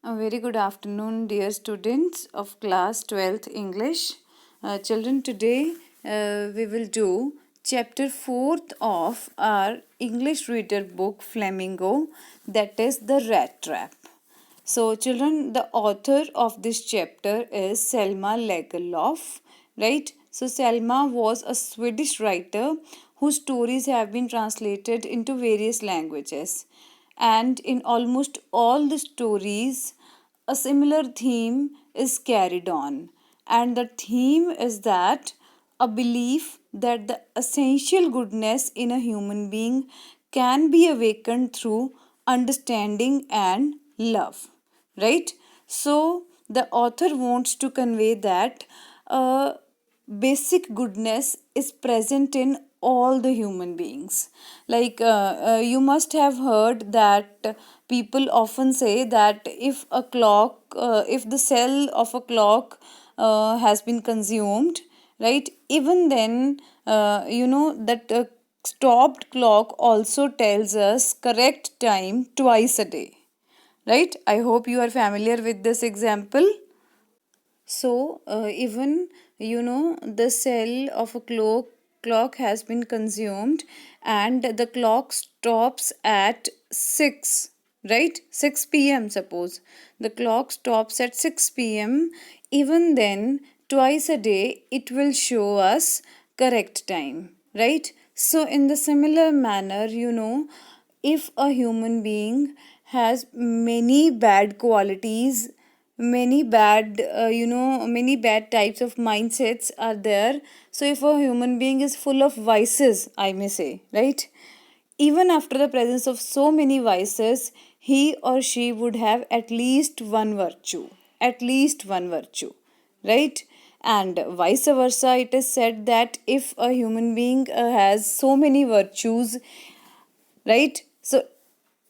A very good afternoon, dear students of class 12th English. Children, today we will do chapter 4th of our English reader book Flamingo, that is the rat trap. So, children, the author of this chapter is Selma Lagerlöf, right? So, Selma was a Swedish writer whose stories have been translated into various languages. And in almost all the stories, a similar theme is carried on. And the theme is that a belief that the essential goodness in a human being can be awakened through understanding and love, right? So the author wants to convey that basic goodness is present in all the human beings. You must have heard that people often say that if the cell of a clock has been consumed, right, even then that stopped clock also tells us correct time twice a day, right? I hope you are familiar with this example. So, even the cell of a clock has been consumed, and the clock stops at 6, right? 6 p.m. Suppose the clock stops at 6 p.m. Even then, twice a day, it will show us correct time, right? So, in the similar manner, if a human being has many bad qualities, many bad types of mindsets are there. So if a human being is full of vices, I may say, right, even after the presence of so many vices, he or she would have at least one virtue, right? And vice versa, it is said that if a human being has so many virtues, right, so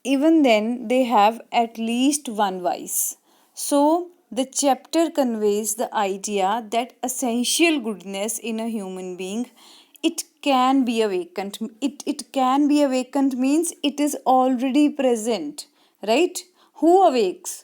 even then they have at least one vice. So the chapter conveys the idea that essential goodness in a human being, it can be awakened. It can be awakened means it is already present, right? Who awakes?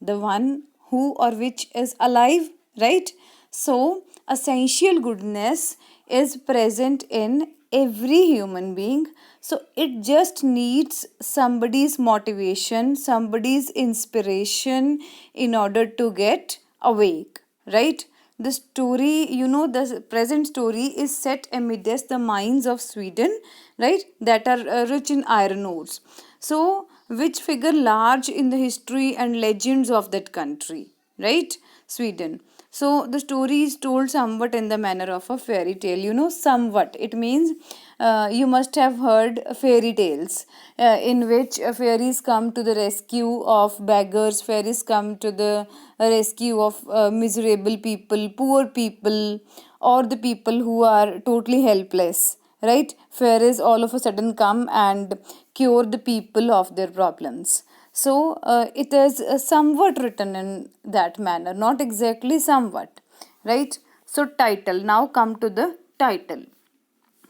The one who or which is alive, right? So essential goodness is present in every human being. So it just needs somebody's motivation, somebody's inspiration in order to get awake, right? The story, the present story is set amidst the mines of Sweden, right, that are rich in iron ores. So, which figure large in the history and legends of that country, right? Sweden. So the story is told somewhat in the manner of a fairy tale. Somewhat. It means you must have heard fairy tales in which fairies come to the rescue of beggars, fairies come to the rescue of miserable people, poor people, or the people who are totally helpless, right? Fairies all of a sudden come and cure the people of their problems. So it is somewhat written in that manner, not exactly, somewhat, right? So title, now come to the title.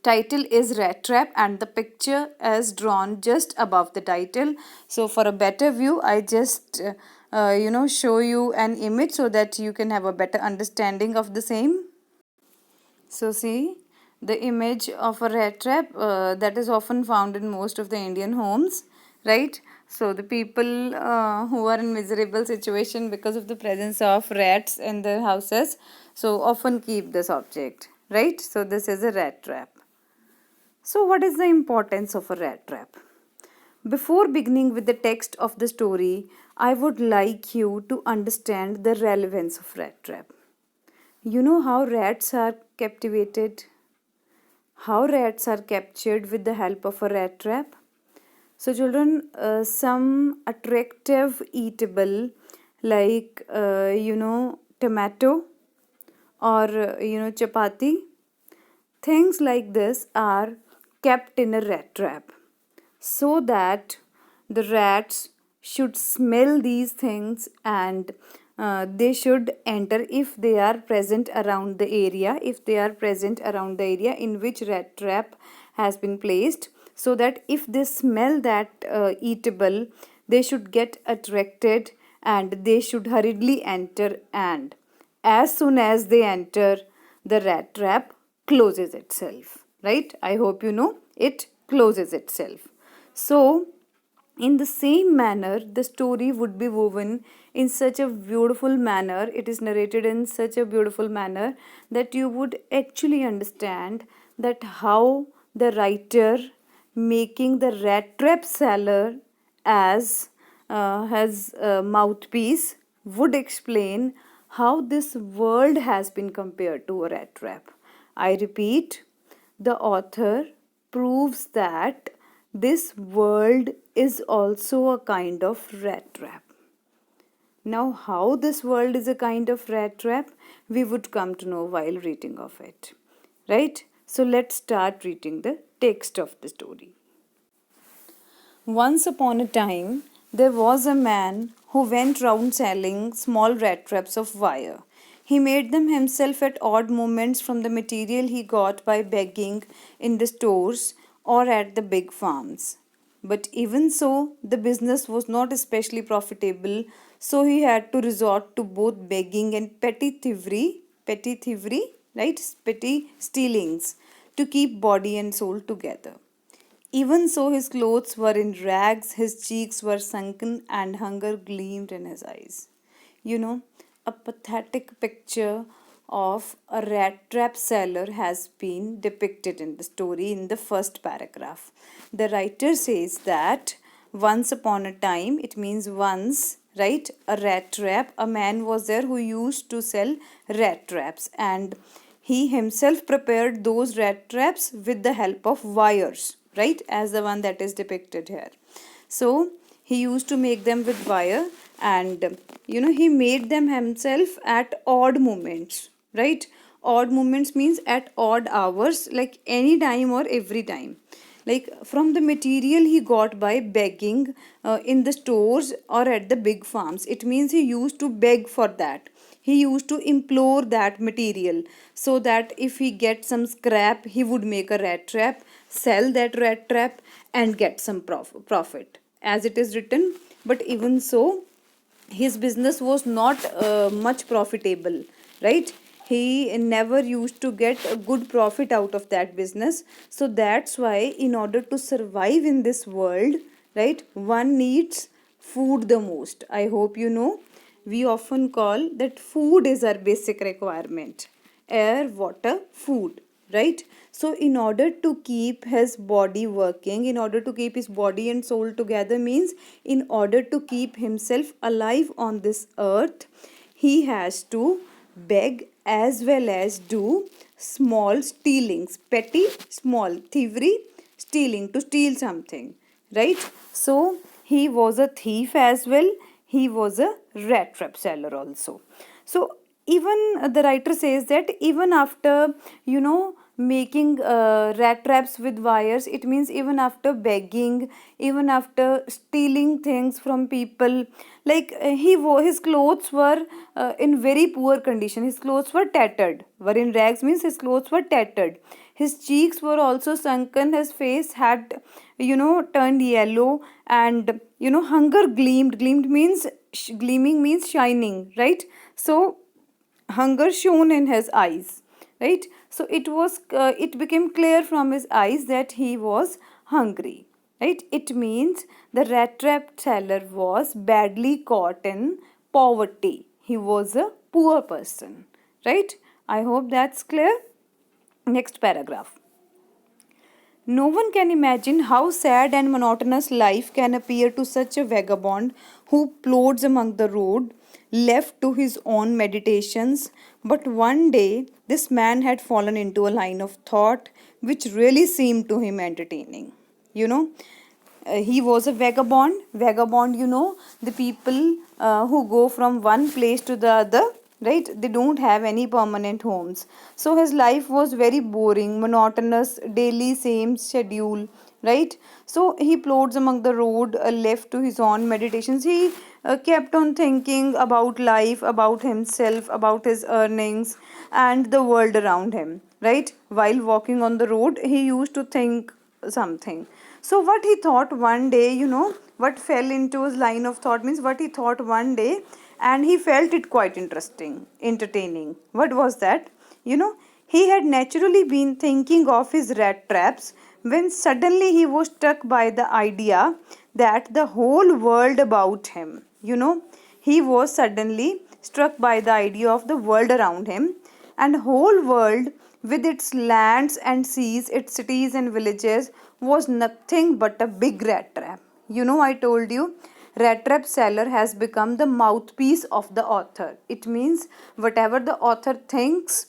Title is Rat Trap and the picture is drawn just above the title. So for a better view, I just show you an image so that you can have a better understanding of the same. So see the image of a rat trap that is often found in most of the Indian homes, right? So the people who are in miserable situation because of the presence of rats in their houses, so often keep this object, right? So this is a rat trap. So what is the importance of a rat trap? Before beginning with the text of the story, I would like you to understand the relevance of rat trap. You know how rats are captivated? How rats are captured with the help of a rat trap? So, children, some attractive eatable like tomato or chapati, things like this are kept in a rat trap so that the rats should smell these things and they should enter if they are present around the area, in which rat trap has been placed, so that if they smell that eatable, they should get attracted and they should hurriedly enter, and as soon as they enter, the rat trap closes itself, right? I hope you know it closes itself. So in the same manner, the story would be woven in such a beautiful manner, it is narrated in such a beautiful manner that you would actually understand that how the writer making the rat trap seller as has a mouthpiece would explain how this world has been compared to a rat trap. I repeat, the author proves that this world is also a kind of rat trap. Now, how this world is a kind of rat trap, we would come to know while reading of it. Right? So, let's start reading the text of the story. Once upon a time, there was a man who went round selling small rat traps of wire. He made them himself at odd moments from the material he got by begging in the stores or at the big farms. But even so, the business was not especially profitable, so he had to resort to both begging and petty thievery, right? Petty stealings to keep body and soul together. Even so, his clothes were in rags, his cheeks were sunken, and hunger gleamed in his eyes. You know, a pathetic picture of a rat trap seller has been depicted in the story in the first paragraph. The writer says that once upon a time, it means once, right? A rat trap, a man was there who used to sell rat traps, and he himself prepared those rat traps with the help of wires, right? As the one that is depicted here. So he used to make them with wire, and he made them himself at odd moments, right? Odd moments means at odd hours, like any time or every time, like from the material he got by begging in the stores or at the big farms. It means he used to beg for that, he used to implore that material, so that if he get some scrap he would make a rat trap, sell that rat trap, and get some profit, as it is written. But even so, his business was not much profitable, right? He never used to get a good profit out of that business. So that's why, in order to survive in this world, right, one needs food the most. I hope you know, we often call that food is our basic requirement: air, water, food, right? So in order to keep his body working, in order to keep his body and soul together, means in order to keep himself alive on this earth, he has to beg as well as do small stealings, petty small thievery, stealing, to steal something, right? So he was a thief as well, he was a rat trap seller also. So even the writer says that even after making rat traps with wires, it means even after begging, even after stealing things from people, like his clothes were in very poor condition, his clothes were tattered, were in rags means his clothes were tattered, his cheeks were also sunken, his face had turned yellow, and hunger gleamed means gleaming means shining, right? So hunger shone in his eyes, right? So it became clear from his eyes that he was hungry, right? It means the rat trap seller was badly caught in poverty, he was a poor person, right? I hope that's clear. Next paragraph. No one can imagine how sad and monotonous life can appear to such a vagabond who plods among the road, left to his own meditations. But one day, this man had fallen into a line of thought which really seemed to him entertaining. You know, he was a vagabond. Vagabond, the people who go from one place to the other, right? They don't have any permanent homes. So his life was very boring, monotonous, daily same schedule, right? So he plods among the road, left to his own meditations. He kept on thinking about life, about himself, about his earnings, and the world around him, right? While walking on the road, he used to think something. So what he thought one day, what fell into his line of thought means what he thought one day, and he felt it quite interesting, entertaining. What was that? You know, he had naturally been thinking of his rat traps when suddenly he was struck by the idea that the whole world about him, he was suddenly struck by the idea of the world around him, and whole world with its lands and seas, its cities and villages, was nothing but a big rat trap. I told you, rat trap seller has become the mouthpiece of the author. It means whatever the author thinks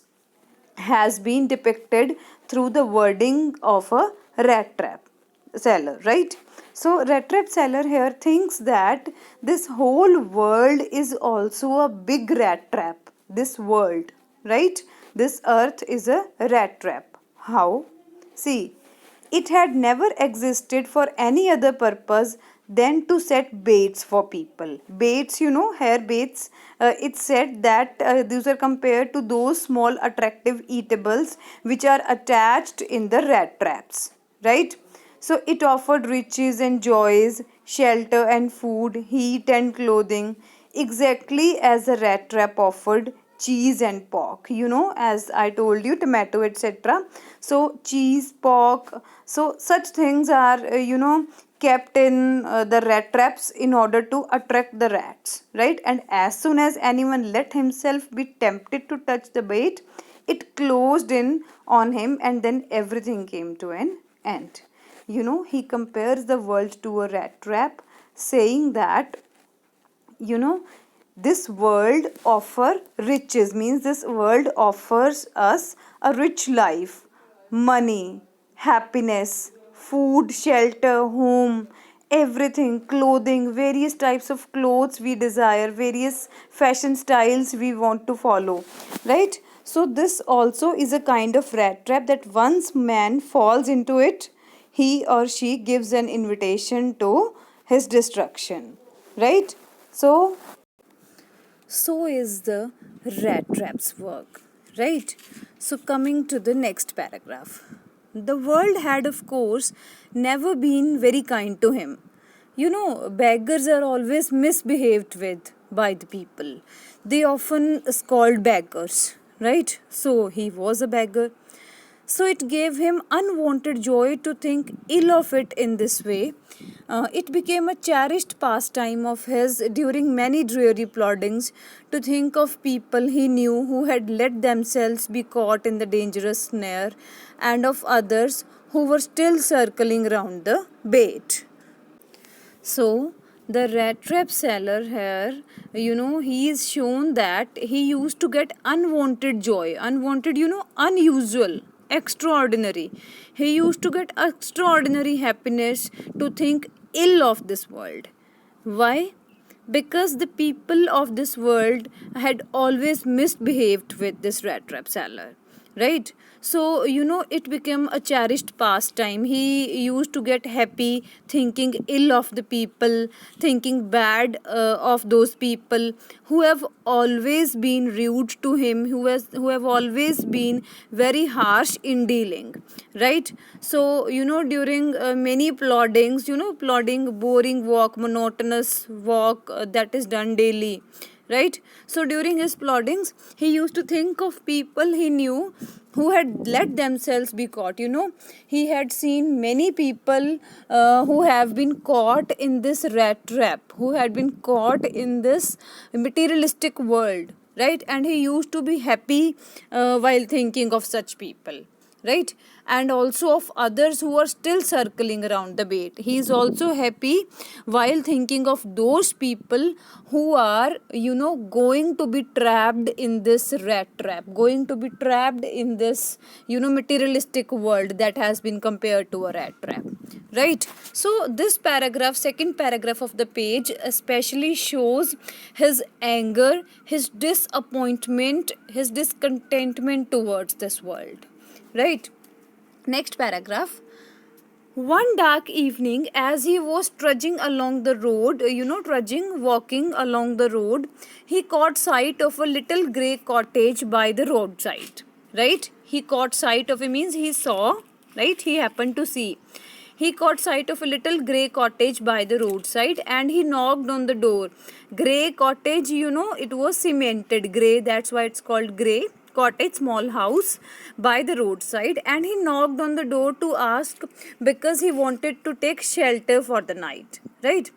has been depicted through the wording of a rat trap seller, right? So rat trap seller here thinks that this whole world is also a big rat trap. This world, right? This earth is a rat trap. How? See, it had never existed for any other purpose than to set baits for people. Baits, hair baits. It's said that these are compared to those small attractive eatables which are attached in the rat traps, right? So it offered riches and joys, shelter and food, heat and clothing, exactly as a rat trap offered cheese and pork, as I told you, tomato, etc. So cheese, pork, so such things are kept in the rat traps in order to attract the rats, right? And as soon as anyone let himself be tempted to touch the bait, it closed in on him, and then everything came to an end. He compares the world to a rat trap, saying that this world offer riches, means this world offers us a rich life, money, happiness, food, shelter, home, everything, clothing, various types of clothes we desire, various fashion styles we want to follow, right? So this also is a kind of rat trap that once man falls into it, he or she gives an invitation to his destruction, right? So is the rat trap's work, right? So, coming to the next paragraph. The world had, of course, never been very kind to him. Beggars are always misbehaved with by the people. They often scold beggars, right? So, he was a beggar. So it gave him unwanted joy to think ill of it in this way. It became a cherished pastime of his during many dreary ploddings to think of people he knew who had let themselves be caught in the dangerous snare, and of others who were still circling round the bait. So, the rat trap seller here, he is shown that he used to get unwanted joy, unwanted, unusual, extraordinary. He used to get extraordinary happiness to think ill of this world. Why? Because the people of this world had always misbehaved with this rat trap seller, right? So it became a cherished pastime. He used to get happy thinking ill of the people, thinking bad of those people who have always been rude to him, who have always been very harsh in dealing, right? So during many ploddings, plodding, boring walk, monotonous walk that is done daily, right? So during his ploddings, he used to think of people he knew who had let themselves be caught. He had seen many people who have been caught in this rat trap, who had been caught in this materialistic world, right? And he used to be happy while thinking of such people, right? And also of others who are still circling around the bait. He is also happy while thinking of those people who are going to be trapped in this rat trap, going to be trapped in this materialistic world that has been compared to a rat trap, right? So this paragraph, second paragraph of the page, especially shows his anger, his disappointment, his discontentment towards this world, right? Next paragraph. One dark evening, as he was trudging along the road, walking along the road, he caught sight of a little grey cottage by the roadside, right? He caught sight of it, means he saw, right? He happened to see. he caught sight of a little grey cottage by the roadside and he knocked on the door. Grey cottage, it was cemented grey, that's why it's called grey cottage, small house by the roadside, and he knocked on the door to ask because he wanted to take shelter for the night, right?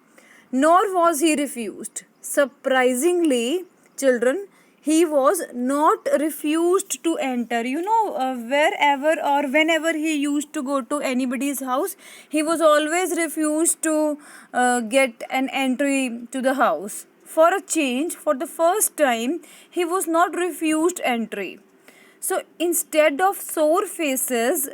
Nor was he refused. Surprisingly, children, he was not refused to enter. Wherever or whenever he used to go to anybody's house, he was always refused to get an entry to the house. For a change, for the first time, he was not refused entry. So instead of sore faces,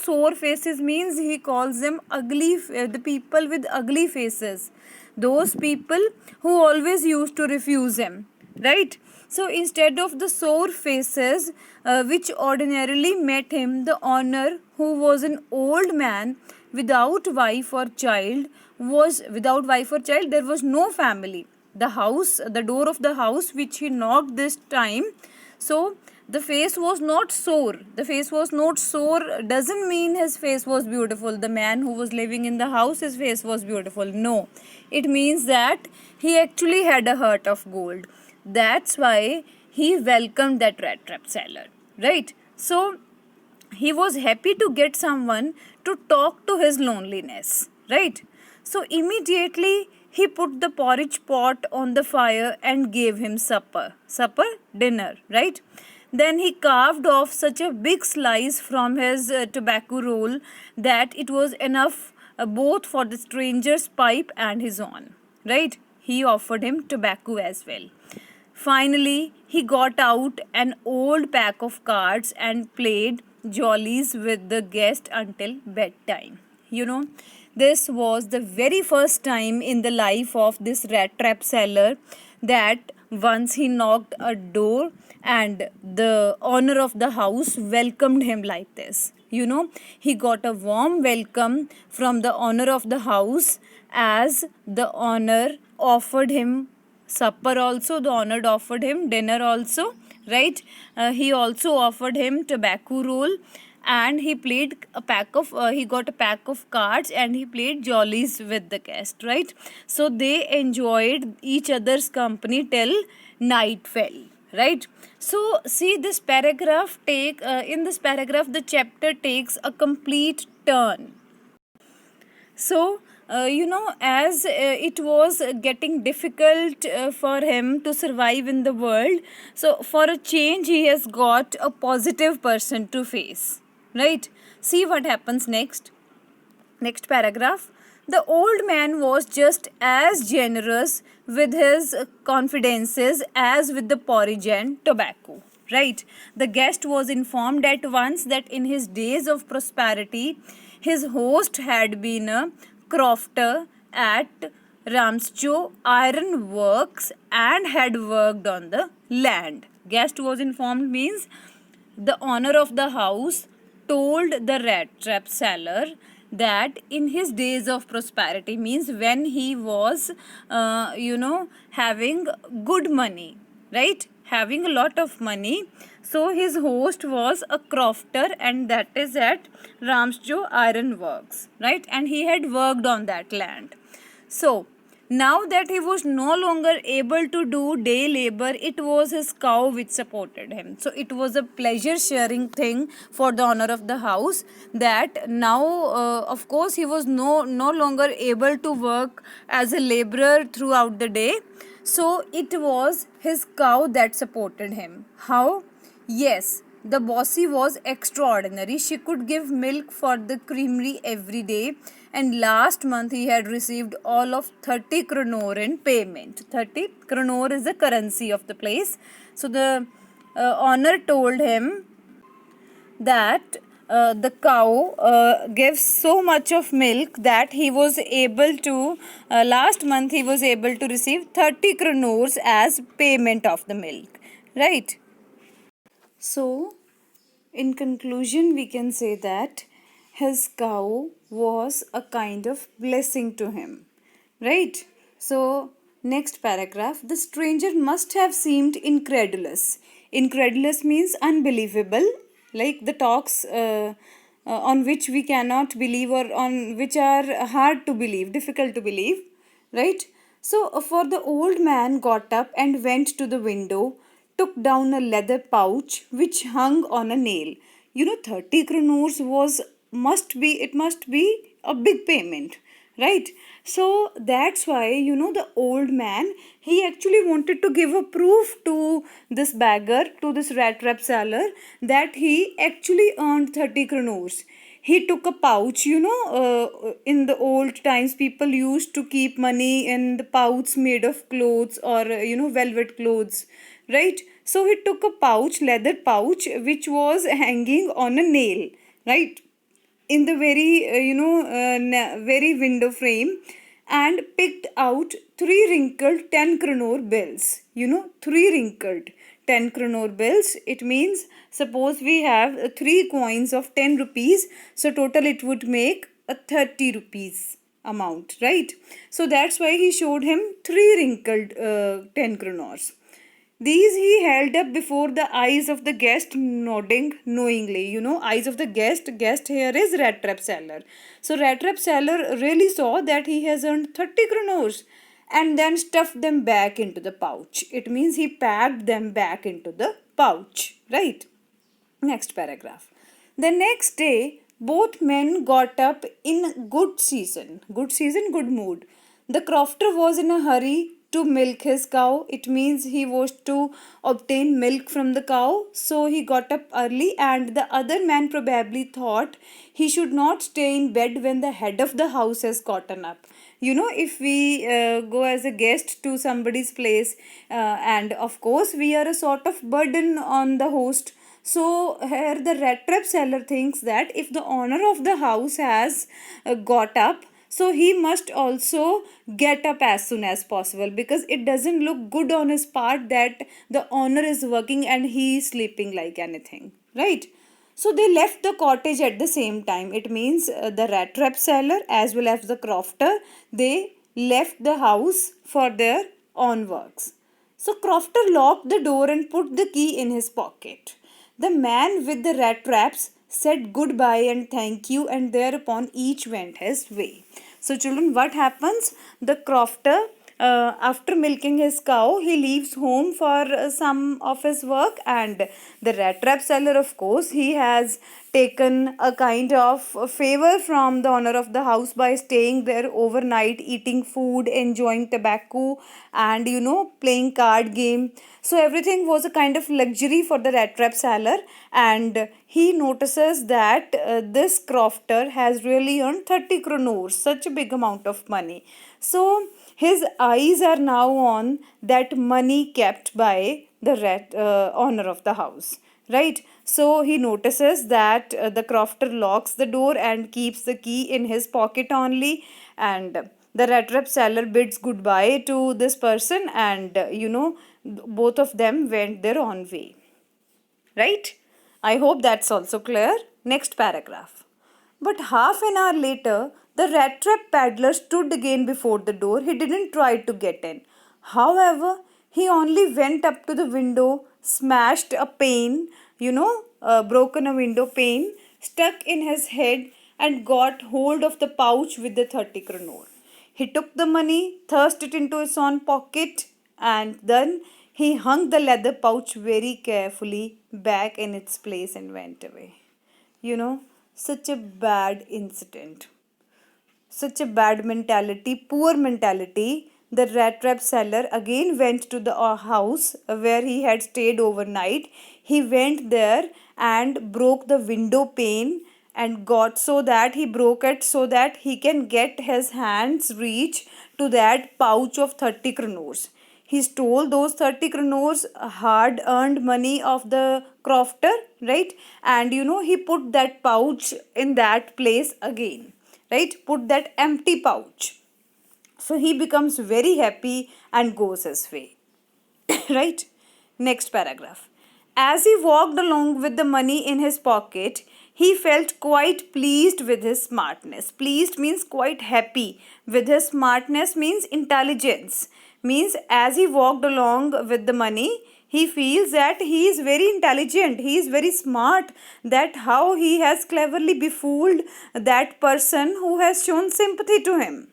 sore faces means he calls them ugly, the people with ugly faces. Those people who always used to refuse him, right? So instead of the sore faces which ordinarily met him, the owner, who was an old man without wife or child, there was no family. The door of the house which he knocked this time, so the face was not sore. The face was not sore doesn't mean his face was beautiful. The man who was living in the house, his face was beautiful. No, it means that he actually had a heart of gold. That's why he welcomed that rat trap seller, right? So he was happy to get someone to talk to his loneliness, right? So immediately he put the porridge pot on the fire and gave him dinner, right? Then he carved off such a big slice from his tobacco roll that it was enough both for the stranger's pipe and his own, right? He offered him tobacco as well. Finally, he got out an old pack of cards and played jollies with the guest until bedtime. This was the very first time in the life of this rat trap seller that once he knocked a door and the owner of the house welcomed him like this. He got a warm welcome from the owner of the house, as the owner offered him supper also, the owner offered him dinner also, right? He also offered him tobacco roll, and he got a pack of cards and he played jollies with the guest, right? So they enjoyed each other's company till night fell, right? So see, this paragraph in this paragraph the chapter takes a complete turn. So, as it was getting difficult for him to survive in the world, so for a change, he has got a positive person to face, right? See what happens next. Next paragraph. The old man was just as generous with his confidences as with the porridge and tobacco, right? The guest was informed at once that in his days of prosperity, his host had been a crofter at Ramsjo Iron Works and had worked on the land. Guest was informed means the owner of the house told the rat trap seller that in his days of prosperity, means when he was having good money, right, having a lot of money, so his host was a crofter, and that is at Ramsjo Iron Works, right, and he had worked on that land. So now that he was no longer able to do day labor, it was his cow which supported him. So it was a pleasure sharing thing for the owner of the house, that now of course he was no longer able to work as a laborer throughout the day. So it was his cow that supported him. How? Yes, the bossy was extraordinary. She could give milk for the creamery every day, and last month he had received all of 30 kronor in payment. 30 kronor is the currency of the place. So the owner told him that the cow gives so much of milk that he was able to, last month he was able to receive 30 kronors as payment of the milk, right? So, in conclusion, we can say that his cow was a kind of blessing to him, right? So, next paragraph, the stranger must have seemed incredulous. Incredulous means unbelievable, like the talks on which we cannot believe, or on which are hard to believe, difficult to believe, right? So, for the old man got up and went to the window, took down a leather pouch which hung on a nail. 30 kronos must be a big payment, right? So that's why, the old man, he actually wanted to give a proof to this beggar, to this rat trap seller, that he actually earned 30 kronos. He took a pouch, in the old times people used to keep money in the pouch made of clothes, or velvet clothes, right? So he took a pouch, leather pouch, which was hanging on a nail, right, in the very very window frame, and picked out three wrinkled 10 kronor bills. Three wrinkled 10 kronor bills, it means, suppose we have three coins of 10 rupees, so total it would make a 30 rupees amount, right? So that's why he showed him three wrinkled 10 kronors. These he held up before the eyes of the guest, nodding knowingly. Eyes of the guest. Guest here is rat trap seller. So rat trap seller really saw that he has earned 30 kronos, and then stuffed them back into the pouch. It means he packed them back into the pouch, right? Next paragraph. The next day, both men got up in good season. Good season, good mood. The crofter was in a hurry to milk his cow. It means he was to obtain milk from the cow. So he got up early, and the other man probably thought he should not stay in bed when the head of the house has gotten up. If we go as a guest to somebody's place, and of course we are a sort of burden on the host. So here the rat trap seller thinks that if the owner of the house has got up, so he must also get up as soon as possible, because it doesn't look good on his part that the owner is working and he is sleeping like anything, right? So they left the cottage at the same time. It means the rat trap seller as well as the crofter, they left the house for their own works. So Crofter locked the door and put the key in his pocket. The man with the rat traps said goodbye and thank you, and thereupon each went his way. So children, what happens? The crofter, after milking his cow, he leaves home for some of his work, and the rat trap seller, of course, he has taken a kind of favor from the owner of the house by staying there overnight, eating food, enjoying tobacco, and playing card game. So everything was a kind of luxury for the rat trap seller, and he notices that this crofter has really earned 30 kronors, such a big amount of money. So his eyes are now on that money kept by the owner of the house, right? So he notices that the crofter locks the door and keeps the key in his pocket only, and the rat trap seller bids goodbye to this person, and both of them went their own way, right? I hope that's also clear. Next paragraph. But half an hour later, the rat trap paddler stood again before the door. He didn't try to get in. However, he only went up to the window, smashed a pane, broken a window pane, stuck in his head, and got hold of the pouch with the 30 kronor. He took the money, thrust it into his own pocket, and then he hung the leather pouch very carefully back in its place and went away. Such a bad incident, such a bad mentality, poor mentality. The rat trap seller again went to the house where he had stayed overnight. He went there and broke the window pane, and got so that he broke it so that he can get his hands reach to that pouch of 30 kronors. He stole those 30 kronors, hard earned money of the crofter, right? And he put that pouch in that place again, right? Put that empty pouch. So he becomes very happy and goes his way. Right? Next paragraph. As he walked along with the money in his pocket, he felt quite pleased with his smartness. Pleased means quite happy. With his smartness means intelligence. Means as he walked along with the money, he feels that he is very intelligent, he is very smart, that how he has cleverly befooled that person who has shown sympathy to him.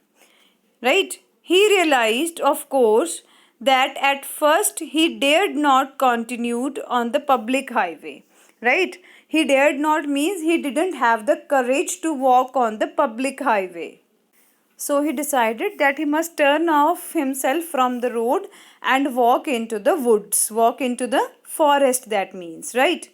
Right? He realized, of course, that at first he dared not continue on the public highway. Right? He dared not means he didn't have the courage to walk on the public highway. So he decided that he must turn off himself from the road and walk into the woods, walk into the forest, that means, right?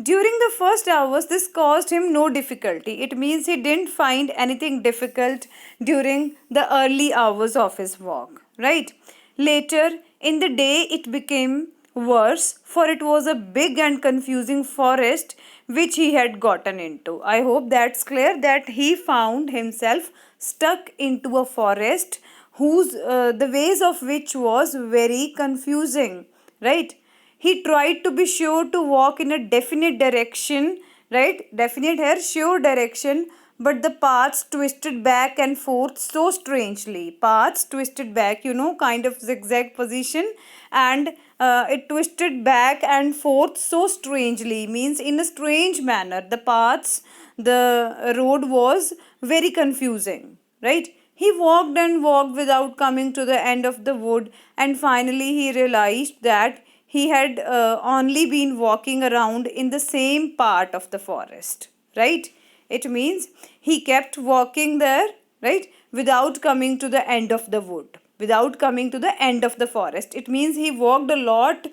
During the first hours, this caused him no difficulty. It means he didn't find anything difficult during the early hours of his walk, right? Later in the day, it became worse, for it was a big and confusing forest which he had gotten into. I hope that's clear, that he found himself stuck into a forest whose the ways of which was very confusing, right? He tried to be sure to walk in a definite direction, right? Definite here, sure direction, but the paths twisted back and forth so strangely. Paths twisted back, kind of zigzag position, and it twisted back and forth so strangely, means in a strange manner. The paths, the road was very confusing, right? He walked and walked without coming to the end of the wood, and finally he realized that he had only been walking around in the same part of the forest, right? It means he kept walking there, right, without coming to the end of the wood, without coming to the end of the forest. It means he walked a lot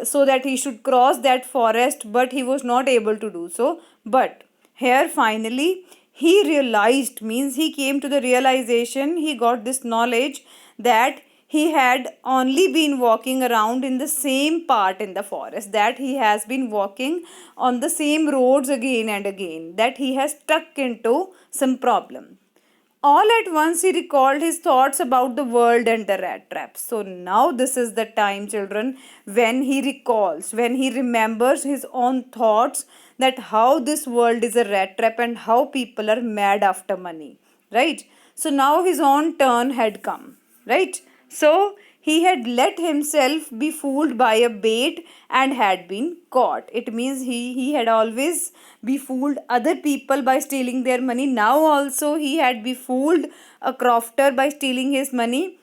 so that he should cross that forest, but he was not able to do so. But here finally he realized, means he came to the realization, he got this knowledge that he had only been walking around in the same part in the forest, that he has been walking on the same roads again and again, that he has stuck into some problem. All at once he recalled his thoughts about the world and the rat trap. So now this is the time, children, when he recalls, when he remembers his own thoughts, that how this world is a rat trap and how people are mad after money, right? So now his own turn had come, right? So he had let himself be fooled by a bait and had been caught. It means he had always befooled other people by stealing their money. Now also he had befooled a crofter by stealing his money.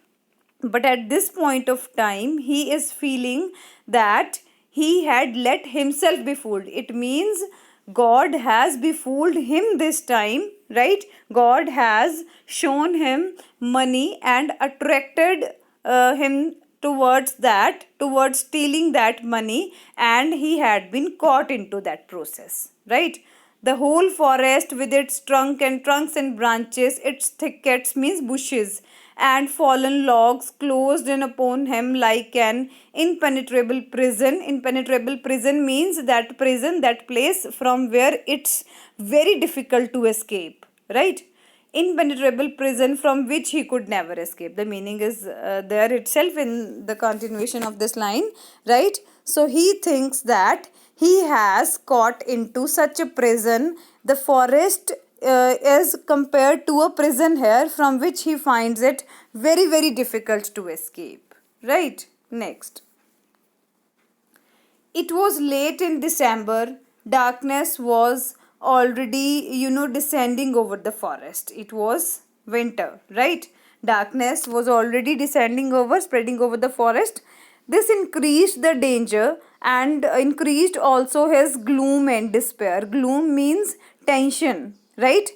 But at this point of time, he is feeling that he had let himself be fooled. It means God has befooled him this time, right? God has shown him money and attracted him towards that, towards stealing that money, and he had been caught into that process, right? The whole forest with its trunks and branches, its thickets means bushes, and fallen logs closed in upon him like an impenetrable prison. Impenetrable prison means that prison, that place from where it's very difficult to escape, right? Impenetrable prison from which he could never escape. The meaning is there itself in the continuation of this line, right? So he thinks that he has caught into such a prison. The forest is compared to a prison here, from which he finds it very, very difficult to escape, right? Next. It was late in December. Darkness was already, descending over the forest. It was winter, right? Darkness was already descending over, spreading over the forest. This increased the danger and increased also his gloom and despair. Gloom means tension, right?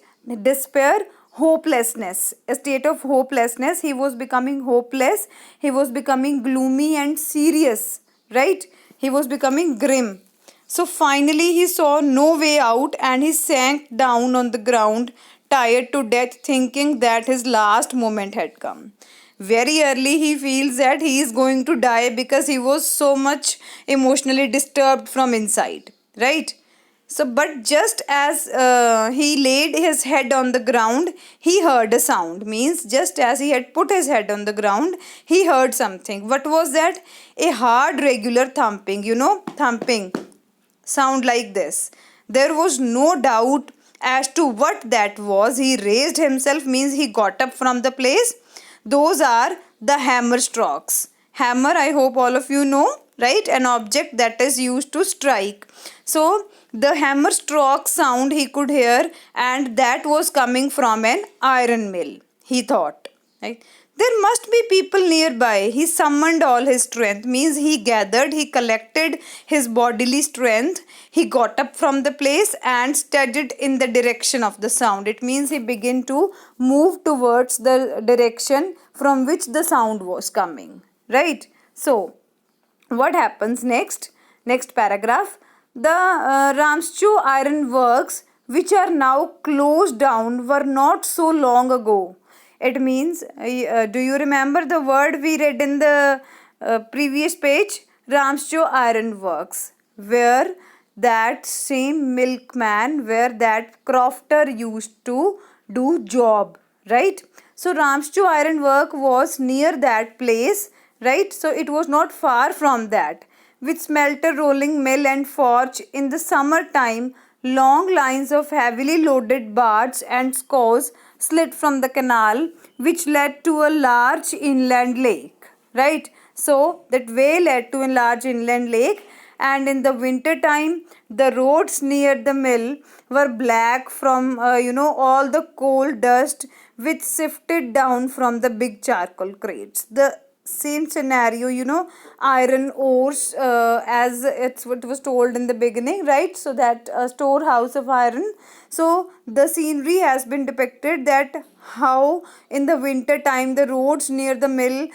Despair, hopelessness, a state of hopelessness. He was becoming hopeless, he was becoming gloomy and serious, right? He was becoming grim. So finally he saw no way out and he sank down on the ground, tired to death, thinking that his last moment had come. Very early he feels that he is going to die because he was so much emotionally disturbed from inside, right? So, but just as he laid his head on the ground, he heard a sound. Means just as he had put his head on the ground, he heard something. What was that? A hard, regular thumping. Thumping sound like this. There was no doubt as to what that was. He raised himself, means he got up from the place. Those are the hammer strokes. Hammer, I hope all of you know, right? An object that is used to strike. So the hammer stroke sound he could hear, and that was coming from an iron mill, he thought, right? There must be people nearby. He summoned all his strength, means he gathered, he collected his bodily strength. He got up from the place and studied in the direction of the sound. It means he began to move towards the direction from which the sound was coming, right? So, what happens next? Next paragraph. The Ramschu iron works, which are now closed down, were not so long ago. It means, do you remember the word we read in the previous page? Ramschu iron works, where that same milkman, where that crofter used to do job, right? So Ramschu iron work was near that place, right? So it was not far from that. With smelter, rolling mill and forge, in the summer time, long lines of heavily loaded barges and scows slid from the canal, which led to a large inland lake, right? So that way led to a large inland lake. And in the winter time, the roads near the mill were black from all the coal dust which sifted down from the big charcoal crates. The same scenario, iron ores, as it's what was told in the beginning, right? So that storehouse of iron. So the scenery has been depicted, that how in the winter time the roads near the mill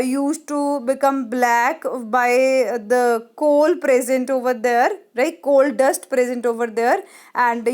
used to become black by the coal present over there, right? Coal dust present over there, and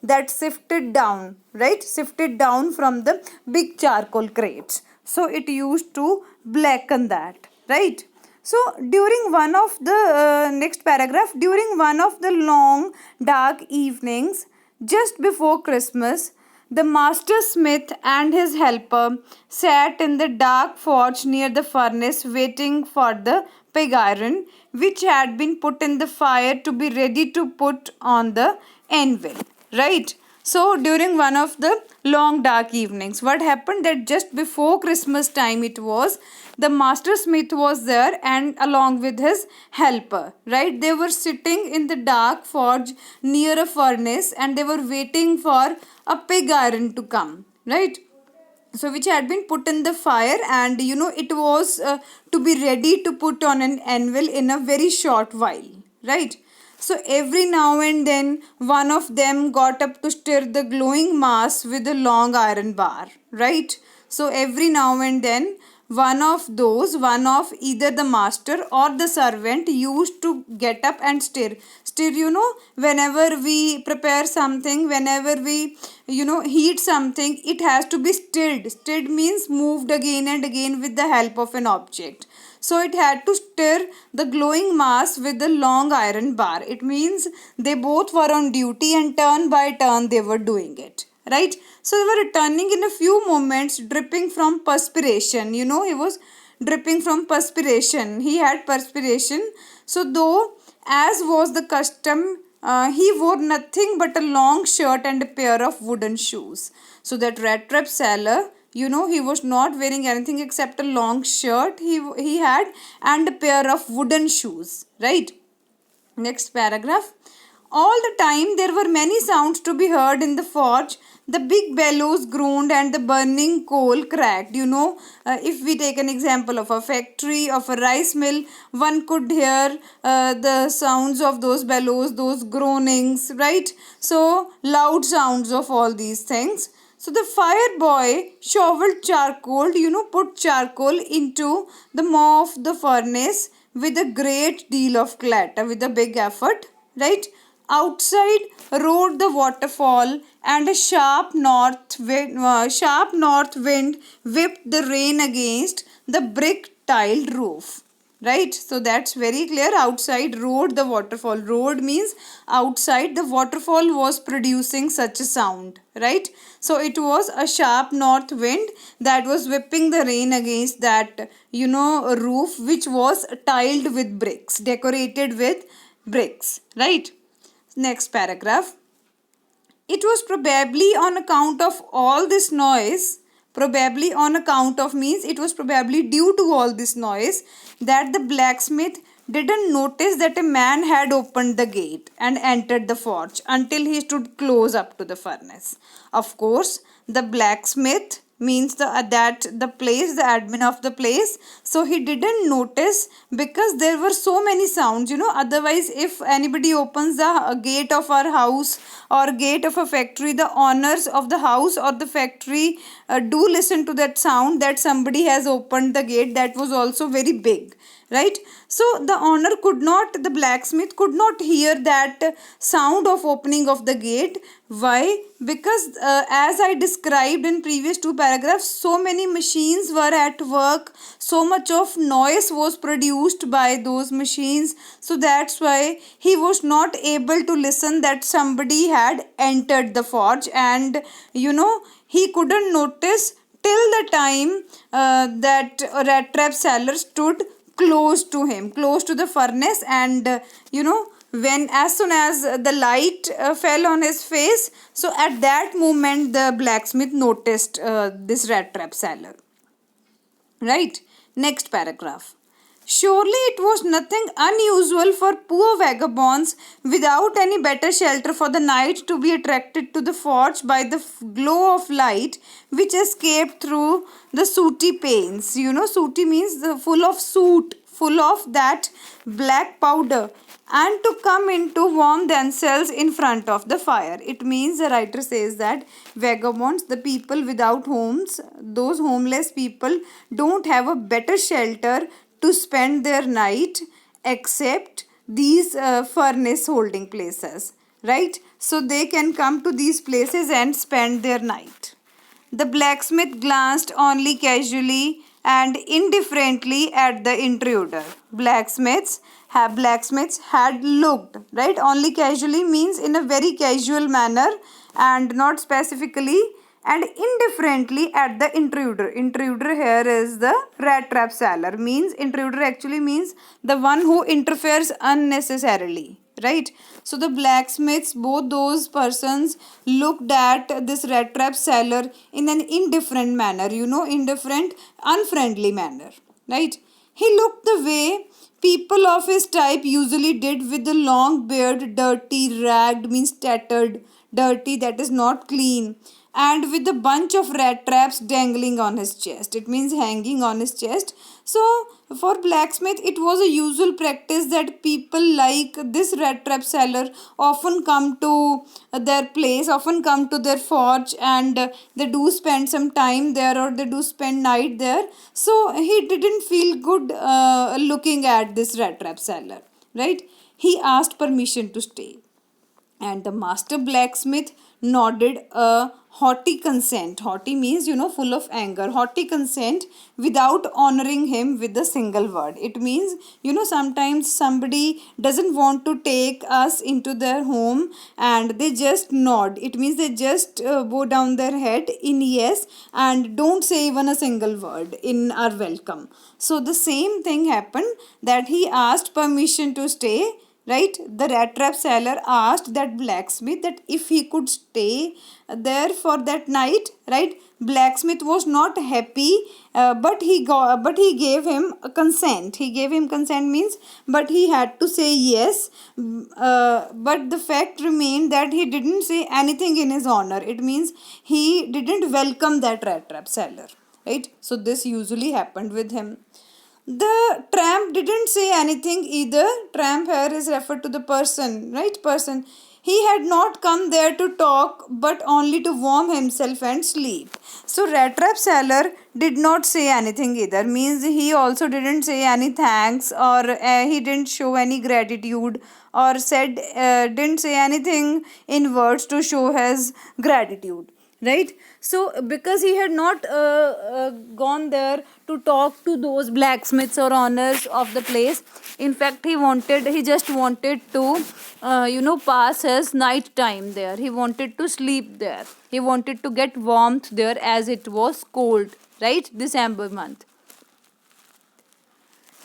that sifted down, right? Sifted down from the big charcoal crates. So it used to blacken that, right? So during one of the next paragraph, during one of the long dark evenings just before Christmas, the master smith and his helper sat in the dark forge near the furnace, waiting for the pig iron which had been put in the fire to be ready to put on the anvil, right? So during one of the long dark evenings, what happened, that just before Christmas time it was, the master smith was there and along with his helper, right? They were sitting in the dark forge near a furnace and they were waiting for a pig iron to come, right? So which had been put in the fire, and it was to be ready to put on an anvil in a very short while, right? So every now and then one of them got up to stir the glowing mass with a long iron bar, right? So every now and then one of either the master or the servant used to get up and stir. Whenever we prepare something, whenever we heat something, it has to be stirred. Stirred means moved again and again with the help of an object. So it had to stir the glowing mass with the long iron bar. It means they both were on duty and turn by turn they were doing it, right? So they were returning in a few moments, dripping from perspiration. He was dripping from perspiration. He had perspiration. So though, as was the custom, he wore nothing but a long shirt and a pair of wooden shoes. So that rat trap sailor, he was not wearing anything except a long shirt he had, and a pair of wooden shoes, right? Next paragraph. All the time there were many sounds to be heard in the forge. The big bellows groaned and the burning coal cracked. If we take an example of a factory, of a rice mill, one could hear the sounds of those bellows, those groanings, right? So loud sounds of all these things. So the fire boy shoveled charcoal, put charcoal into the maw of the furnace with a great deal of clatter, with a big effort, right? Outside roared the waterfall, and a sharp north wind whipped the rain against the brick tiled roof. Right, so that's very clear. Outside roared the waterfall. Roared means outside the waterfall was producing such a sound, right? So it was a sharp north wind that was whipping the rain against that roof, which was tiled with bricks, decorated with bricks, right? Next paragraph. It was probably on account of all this noise, probably on account of means it was probably due to all this noise that the blacksmith didn't notice that a man had opened the gate and entered the forge until he stood close up to the furnace. Of course, the blacksmith means that the place, the admin of the place, so he didn't notice because there were so many sounds, otherwise if anybody opens the gate of our house or gate of a factory, the owners of the house or the factory do listen to that sound that somebody has opened the gate. That was also very big, right? So the blacksmith could not hear that sound of opening of the gate. Why? Because as I described in previous two paragraphs, so many machines were at work, so much of noise was produced by those machines, so that's why he was not able to listen that somebody had entered the forge, and he couldn't notice till the time that rat trap seller stood close to him, close to the furnace, and when as soon as the light fell on his face, so at that moment the blacksmith noticed this rat trap seller, right? Next paragraph. Surely it was nothing unusual for poor vagabonds without any better shelter for the night to be attracted to the forge by the glow of light which escaped through the sooty panes. Sooty means full of soot, full of that black powder, and to come in to warm themselves in front of the fire. It means, the writer says, that vagabonds, the people without homes, those homeless people, don't have a better shelter to spend their night except these furnace holding places, right? So they can come to these places and spend their night. The blacksmith glanced only casually and indifferently at the intruder. Blacksmiths had looked, right? Only casually means in a very casual manner and not specifically, and indifferently at the intruder. Intruder here is the rat trap seller. Means intruder actually means the one who interferes unnecessarily, right? So the blacksmiths, both those persons, looked at this rat trap seller in an indifferent manner, indifferent, unfriendly manner, right? He looked the way people of his type usually did, with the long beard, dirty, ragged, means tattered, dirty, that is not clean, and with a bunch of rat traps dangling on his chest. It means hanging on his chest. So for blacksmith, it was a usual practice that people like this rat trap seller often come to their place, often come to their forge, and they do spend some time there, or they do spend night there. So he didn't feel good looking at this rat trap seller, right? He asked permission to stay, and the master blacksmith nodded a haughty consent. Haughty means, full of anger. Haughty consent without honoring him with a single word. It means, sometimes somebody doesn't want to take us into their home and they just nod. It means they just bow down their head in yes and don't say even a single word in our welcome. So the same thing happened, that he asked permission to stay, right? The rat trap seller asked that blacksmith that if he could stay there for that night, right? Blacksmith was not happy, but he gave him a consent. He gave him consent means, but he had to say yes. But the fact remained that he didn't say anything in his honor. It means he didn't welcome that rat trap seller, right? So this usually happened with him. The tramp didn't say anything either. Tramp here is referred to the person, right? Person. He had not come there to talk, but only to warm himself and sleep. So rat trap seller did not say anything either. Means he also didn't say any thanks, or he didn't show any gratitude, or didn't say anything in words to show his gratitude, right? So because he had not gone there to talk to those blacksmiths or owners of the place, in fact he just wanted to pass his night time there. He wanted to sleep there, he wanted to get warmth there, as it was cold, right? December month.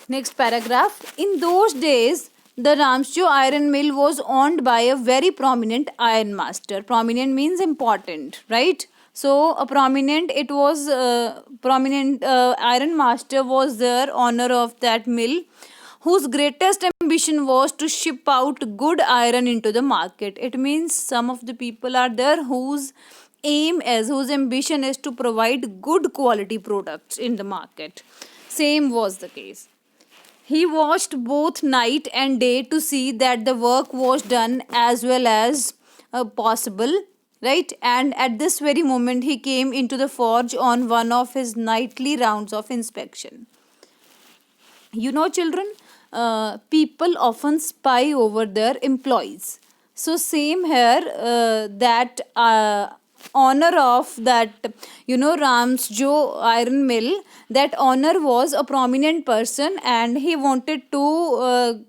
Next paragraph. In those days, the Ramsjo iron mill was owned by a very prominent iron master. Prominent means important, right? So a prominent, it was prominent iron master was there, owner of that mill, whose greatest ambition was to ship out good iron into the market. It means some of the people are there whose ambition is to provide good quality products in the market. Same was the case. He watched both night and day to see that the work was done as well as possible, right? And at this very moment, he came into the forge on one of his nightly rounds of inspection. Children, people often spy over their employees. So same here, that owner of that Ramsjo iron mill, that owner was a prominent person, and he wanted to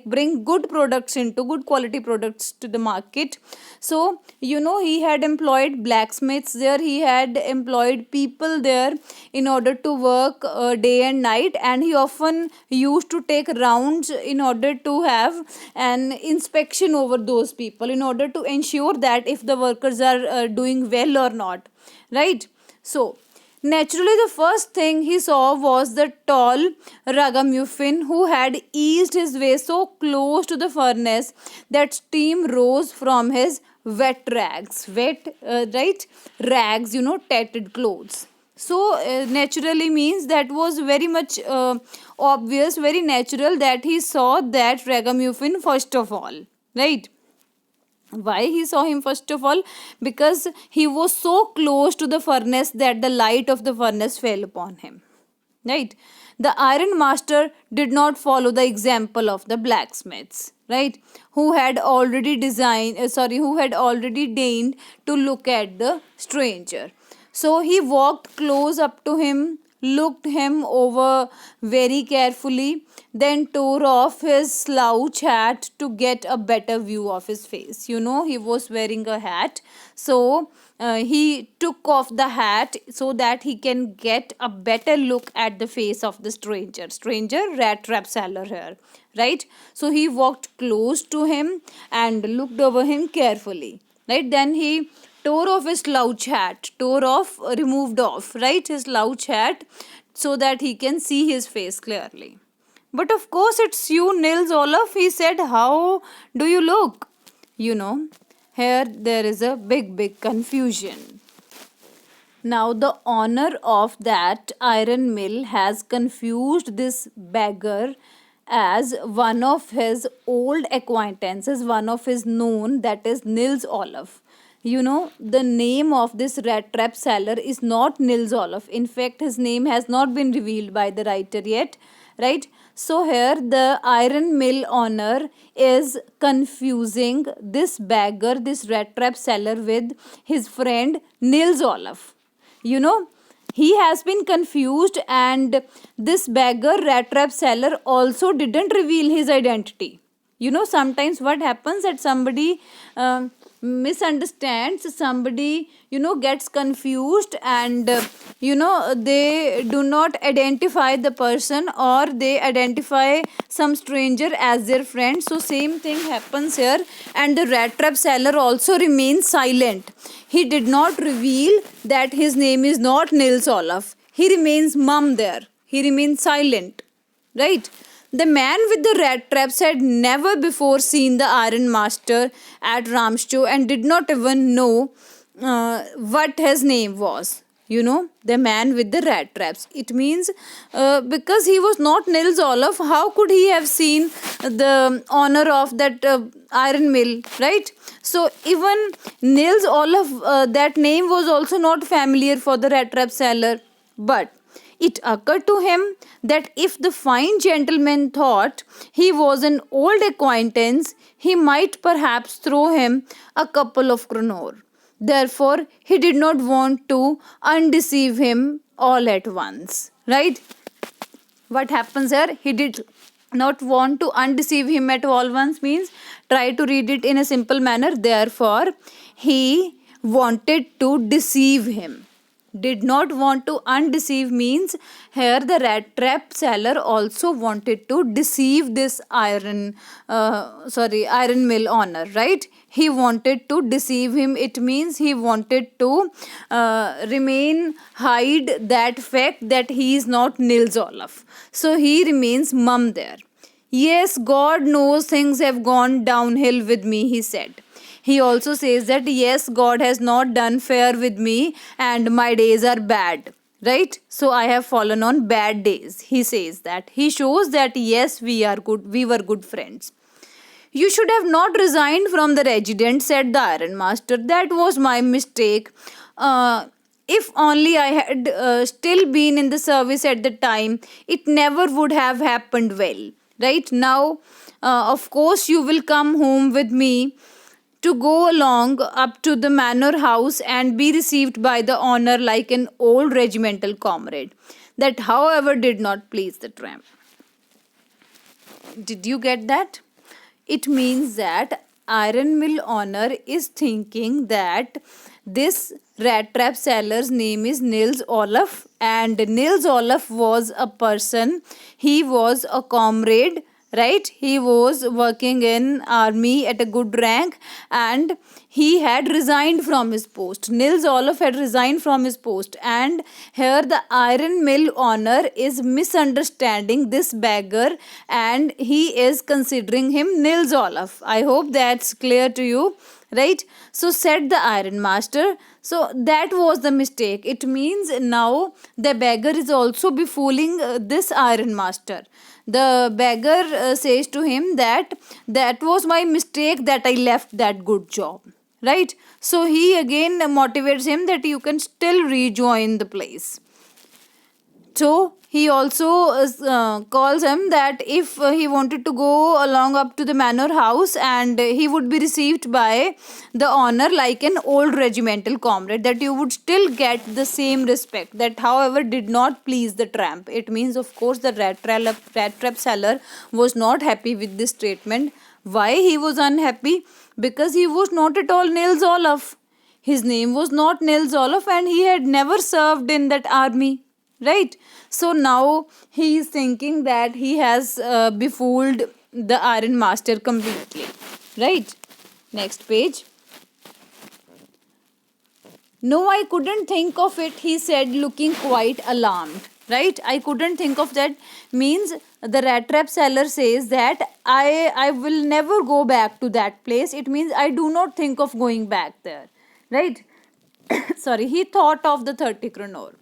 bring good products into good quality products to the market. So he had employed blacksmiths there, he had employed people there in order to work day and night, and he often used to take rounds in order to have an inspection over those people, in order to ensure that if the workers are doing well or not, right? So naturally, the first thing he saw was the tall ragamuffin who had eased his way so close to the furnace that steam rose from his wet rags. Right? Rags, tattered clothes. So, naturally means that was very much obvious, very natural that he saw that ragamuffin first of all. Right? Why he saw him first of all? Because he was so close to the furnace that the light of the furnace fell upon him, right? The iron master did not follow the example of the blacksmiths, right, who had already deigned to look at the stranger. So he walked close up to him, looked him over very carefully, then tore off his slouch hat to get a better view of his face. He was wearing a hat, so he took off the hat so that he can get a better look at the face of the stranger rat trap seller here, right? So he walked close to him and looked over him carefully, right? Then he removed off, right, his slouch hat so that he can see his face clearly. But of course, it's you, Nils Olaf, he said. How do you look? Here there is a big confusion. Now, the owner of that iron mill has confused this beggar as one of his old acquaintances, one of his known, that is Nils Olaf. The name of this rat trap seller is not Nils Olaf. In fact, his name has not been revealed by the writer yet, right? So here the iron mill owner is confusing this beggar, this rat trap seller, with his friend Nils Olaf. He has been confused, and this beggar rat trap seller also didn't reveal his identity. Sometimes what happens that somebody misunderstands, somebody gets confused, and they do not identify the person, or they identify some stranger as their friend. So same thing happens here, and the rat trap seller also remains silent. He did not reveal that his name is not Nils Olaf. He remains mum there, he remains silent, right? The man with the rat traps had never before seen the iron master at Ramsjo and did not even know what his name was. The man with the rat traps. It means because he was not Nils Olaf, how could he have seen the owner of that iron mill, right? So even Nils Olaf, that name was also not familiar for the rat trap seller. But it occurred to him that if the fine gentleman thought he was an old acquaintance, he might perhaps throw him a couple of kroner. Therefore, he did not want to undeceive him all at once. Right? What happens here? He did not want to undeceive him at all once means, try to read it in a simple manner. Therefore, he wanted to deceive him. did not want to undeceive means here the rat trap seller also wanted to deceive this iron mill owner, right? He wanted to deceive him. It means he wanted to hide that fact that he is not Nils Olaf. So he remains mum there. Yes, God knows things have gone downhill with me, he said. He also says that yes, God has not done fair with me and my days are bad. Right? So I have fallen on bad days. He says that. He shows that yes, we were good friends. You should have not resigned from the regiment, said the ironmaster. That was my mistake. If only I had still been in the service at the time, it never would have happened well. Right now, of course, you will come home with me to go along up to the manor house and be received by the owner like an old regimental comrade. That, however, did not please the tramp. Did you get that? It means that iron mill owner is thinking that this rat trap seller's name is Nils Olaf, and Nils Olaf was a person, he was a comrade, right? He was working in army at a good rank, and he had resigned from his post. Nils Olaf had resigned from his post, and here the iron mill owner is misunderstanding this beggar, and he is considering him Nils Olaf. I hope that's clear to you, right? So said the iron master. So that was the mistake. It means now the beggar is also befooling this iron master. The beggar says to him that was my mistake that I left that good job, right? So he again motivates him that you can still rejoin the place. So he also calls him that if he wanted to go along up to the manor house, and he would be received by the owner like an old regimental comrade, that you would still get the same respect. That, however, did not please the tramp. It means, of course, the rat trap seller was not happy with this treatment. Why he was unhappy? Because he was not at all Nils Olaf. His name was not Nils Olaf, and he had never served in that army, right? So now he is thinking that he has befooled the iron master completely, right? Next page. No, I couldn't think of it, he said, looking quite alarmed. Right? I couldn't think of that means the rat trap seller says that I will never go back to that place. It means I do not think of going back there. Right? Sorry, he thought of the 30 kronor.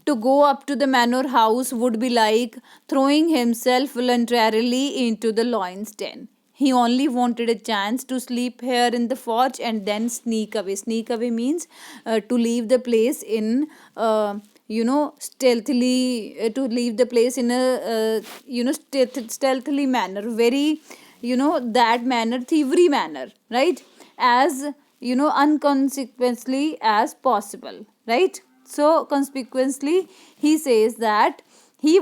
To go up to the manor house would be like throwing himself voluntarily into the lion's den. He only wanted a chance to sleep here in the forge and then sneak away. Sneak away means to leave the place in, stealthily, to leave the place in a, stealthily manner. Very, that manner, thievery manner, right? As, unconsequently as possible, right? So consequently, he says that he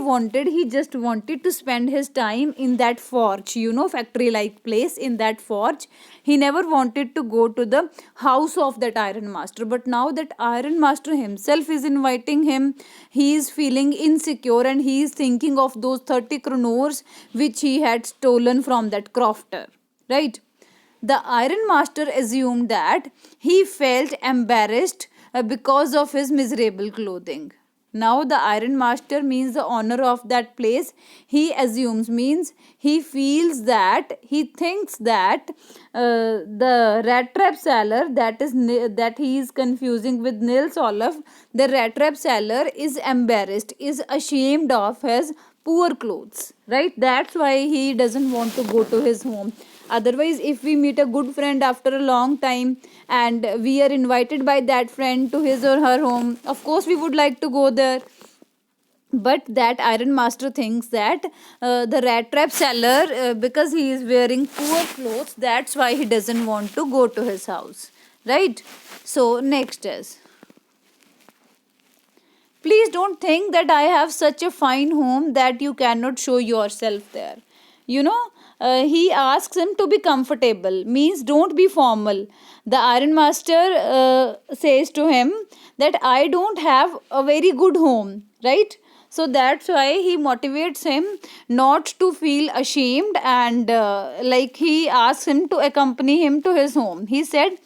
just wanted to spend his time in that forge, factory like place in that forge. He never wanted to go to the house of that iron master. But now that iron master himself is inviting him, he is feeling insecure, and he is thinking of those 30 kronors which he had stolen from that crofter, right? The iron master assumed that he felt embarrassed because of his miserable clothing. Now the iron master means the owner of that place. He assumes means he feels that he thinks that the rat trap seller, that he is confusing with Nils Olaf. The rat trap seller is embarrassed, is ashamed of his poor clothes, right? That's why he doesn't want to go to his home. Otherwise, if we meet a good friend after a long time and we are invited by that friend to his or her home, of course we would like to go there. But that iron master thinks that the rat trap seller, because he is wearing poor clothes, that's why he doesn't want to go to his house, right? So next is, please don't think that I have such a fine home that you cannot show yourself there. he asks him to be comfortable, means don't be formal. The Iron Master says to him that I don't have a very good home, right? So that's why he motivates him not to feel ashamed, and like he asks him to accompany him to his home. He said,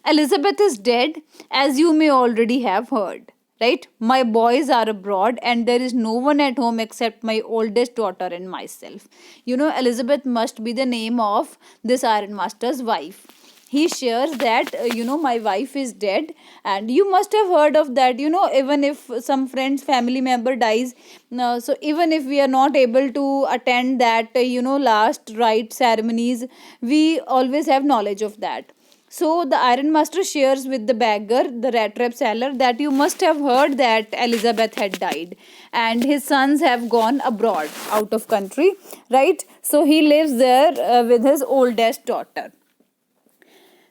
Elizabeth is dead, as you may already have heard. Right? My boys are abroad, and there is no one at home except my oldest daughter and myself. Elizabeth must be the name of this Iron Master's wife. He shares that, my wife is dead, and you must have heard of that. Even if some friend's family member dies, so even if we are not able to attend that, last rite ceremonies, we always have knowledge of that. So the Iron Master shares with the beggar, the rat trap seller, that you must have heard that Elizabeth had died and his sons have gone abroad, out of country, right? So he lives there with his oldest daughter.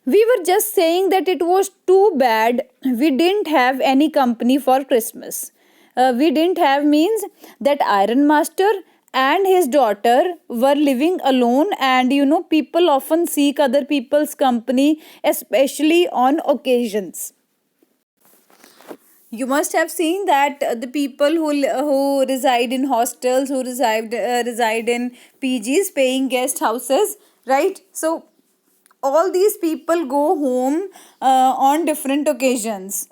We were just saying that it was too bad we didn't have any company for Christmas. We didn't have means that Iron Master and his daughter were living alone, and people often seek other people's company, especially on occasions. You must have seen that the people who reside in hostels, who reside in PGs, paying guest houses, right? So all these people go home on different occasions,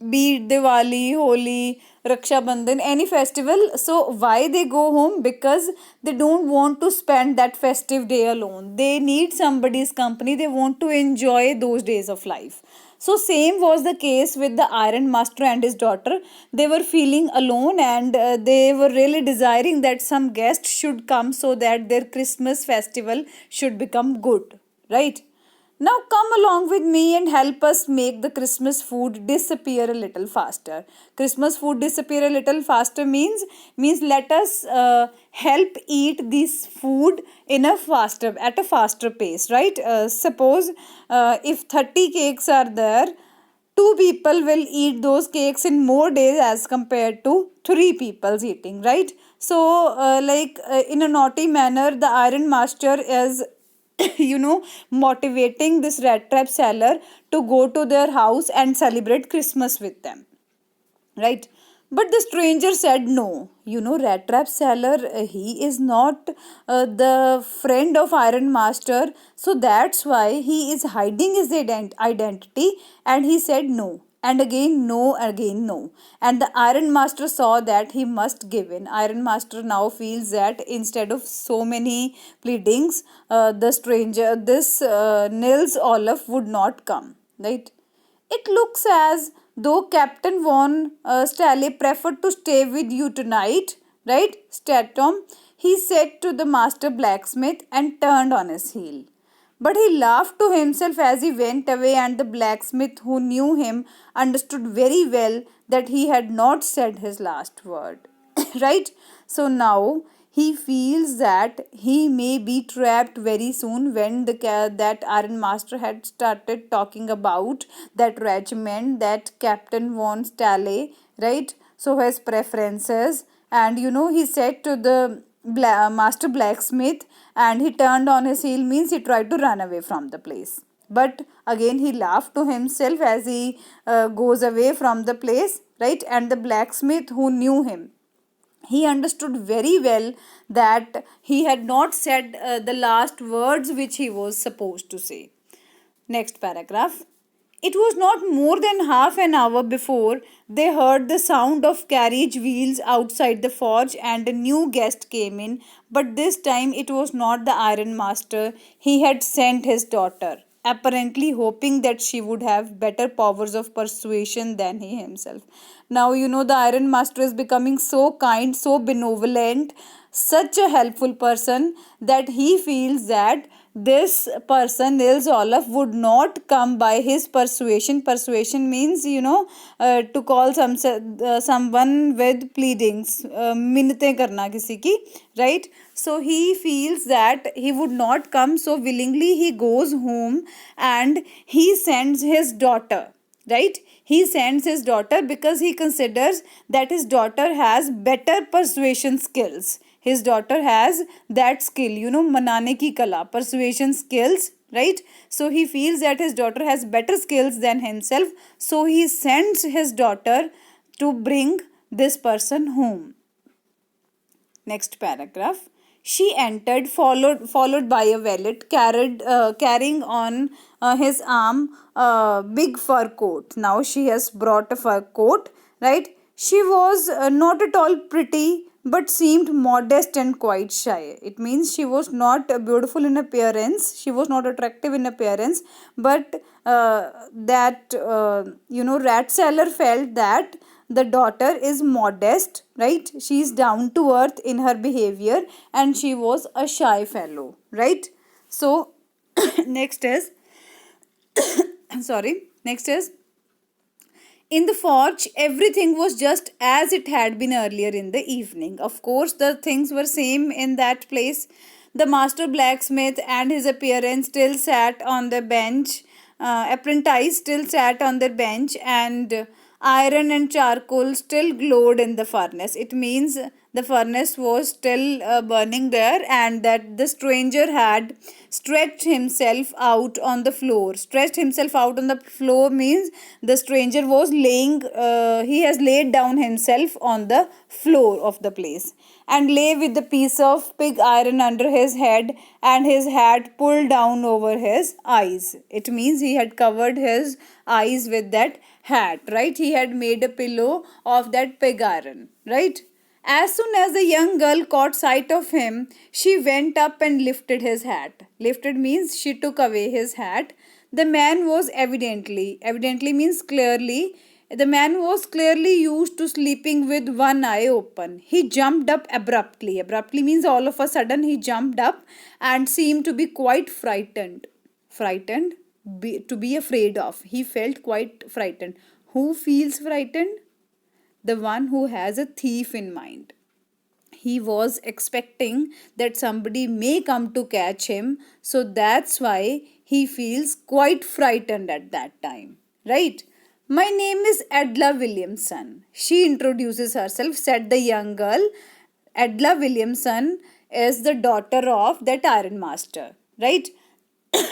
be it Diwali, Holi, Raksha Bandhan, any festival. So why they go home? Because they don't want to spend that festive day alone. They need somebody's company. They want to enjoy those days of life. So same was the case with the Iron Master and his daughter. They were feeling alone, and they were really desiring that some guest should come so that their Christmas festival should become good, right? Now come along with me and help us make the Christmas food disappear a little faster. Christmas food disappear a little faster means let us help eat this food in a faster at a faster pace, right? Suppose if 30 cakes are there, two people will eat those cakes in more days as compared to three people's eating, right? So in a naughty manner, the Iron Master is motivating this rat trap seller to go to their house and celebrate Christmas with them, right? But the stranger said no. Rat trap seller, he is not the friend of Iron Master, so that's why he is hiding his identity, and he said no. And again no. And the Iron Master saw that he must give in. Iron Master now feels that instead of so many pleadings, this Nils Olaf would not come, right? It looks as though Captain von Stale preferred to stay with you tonight, right, Statom? He said to the master blacksmith and turned on his heel. But he laughed to himself as he went away, and the blacksmith, who knew him, understood very well that he had not said his last word. Right? So now he feels that he may be trapped very soon. When that Iron Master had started talking about that regiment, that Captain von Stale, right? So his preferences, and he said to the master blacksmith, and he turned on his heel means he tried to run away from the place. But again he laughed to himself as he goes away from the place, right? And the blacksmith, who knew him, he understood very well that he had not said the last words which he was supposed to say. Next paragraph. It was not more than half an hour before they heard the sound of carriage wheels outside the forge, and a new guest came in. But this time it was not the Iron Master. He had sent his daughter, apparently hoping that she would have better powers of persuasion than he himself. Now, the Iron Master is becoming so kind, so benevolent, such a helpful person, that he feels that this person, Nils Olaf, would not come by his persuasion. Persuasion means, to call someone with pleadings, minnetein karna kisi ki, right? So he feels that he would not come, so willingly he goes home and he sends his daughter, right? He sends his daughter because he considers that his daughter has better persuasion skills. his daughter has that skill, manane ki kala, persuasion skills, right? So he feels that his daughter has better skills than himself, so he sends his daughter to bring this person home. Next paragraph. She entered, followed by a valet, carrying on his arm a big fur coat. Now she has brought a fur coat, right? She was not at all pretty, but seemed modest and quite shy. It means she was not beautiful in appearance. She was not attractive in appearance, but that rat seller felt that the daughter is modest, right? She is down to earth in her behavior, and she was a shy fellow, right? So next is sorry next is in the forge, everything was just as it had been earlier in the evening. Of course, the things were same in that place. The master blacksmith and his appearance still sat on the bench. Apprentice still sat on their bench, and iron and charcoal still glowed in the furnace. It means the furnace was still burning there, and that the stranger had stretched himself out on the floor. Stretched himself out on the floor means the stranger was he has laid down himself on the floor of the place and lay with the piece of pig iron under his head and his hat pulled down over his eyes. It means he had covered his eyes with that hat, right? He had made a pillow of that pig iron, right? As soon as the young girl caught sight of him, she went up and lifted his hat. Lifted means she took away his hat. The man was evidently means clearly, the man was clearly used to sleeping with one eye open. He jumped up abruptly. Abruptly means all of a sudden he jumped up and seemed to be quite frightened. Frightened? To be afraid of. He felt quite frightened. Who feels frightened? The one who has a thief in mind. He was expecting that somebody may come to catch him, so that's why he feels quite frightened at that time, right? My name is Edla Williamson. She introduces herself, said the young girl. Edla Williamson is the daughter of that iron master, right?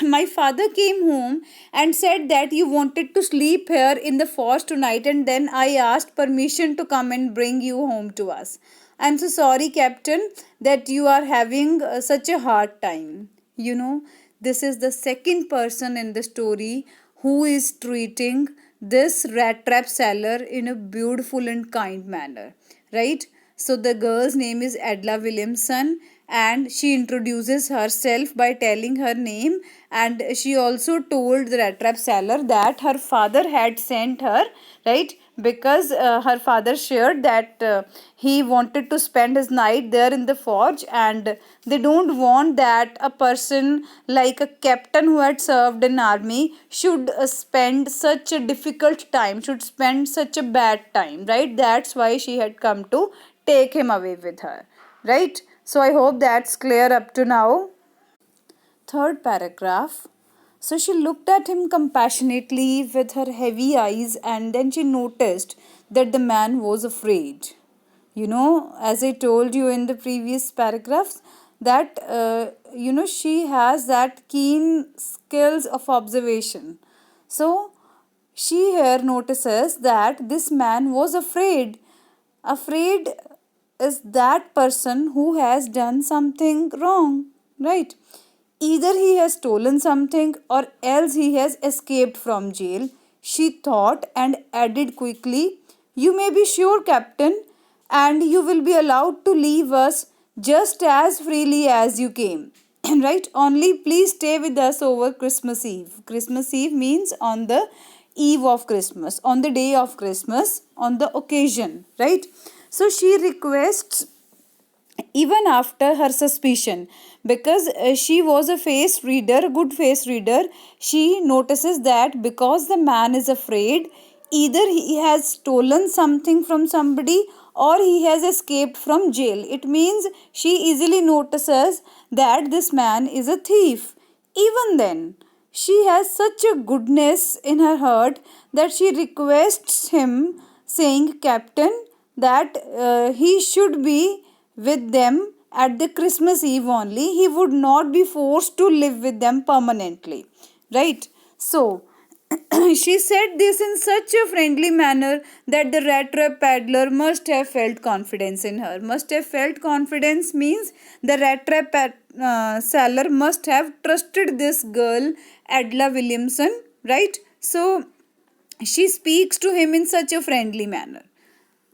My father came home and said that you wanted to sleep here in the forest tonight, and then I asked permission to come and bring you home to us. I'm so sorry, Captain, that you are having such a hard time. This is the second person in the story who is treating this rat trap seller in a beautiful and kind manner, right? So the girl's name is Edla Williamson, and she introduces herself by telling her name, and she also told the rat trap seller that her father had sent her, right? Because her father shared that he wanted to spend his night there in the forge, and they don't want that a person like a captain who had served in army should spend such a difficult time, should spend such a bad time, right? That's why she had come to take him away with her, right? So I hope that's clear up to now. Third paragraph. So she looked at him compassionately with her heavy eyes, and then she noticed that the man was afraid. As I told you in the previous paragraphs, that, she has that keen skills of observation. So she here notices that this man was afraid. Afraid is that person who has done something wrong, right? Either he has stolen something or else he has escaped from jail, she thought, and added quickly, you may be sure, Captain, and you will be allowed to leave us just as freely as you came. Right? Only please stay with us over Christmas Eve. Christmas Eve means on the eve of Christmas, on the day of Christmas, on the occasion, right? So she requests even after her suspicion, because she was a face reader, a good face reader. She notices that because the man is afraid, either he has stolen something from somebody or he has escaped from jail. It means she easily notices that this man is a thief. Even then, she has such a goodness in her heart that she requests him, saying, Captain, that he should be with them at the Christmas Eve only, he would not be forced to live with them permanently. Right? So, she said this in such a friendly manner that the rat trap peddler must have felt confidence in her. Must have felt confidence means the rat trap seller must have trusted this girl, Adla Williamson, right? So, she speaks to him in such a friendly manner.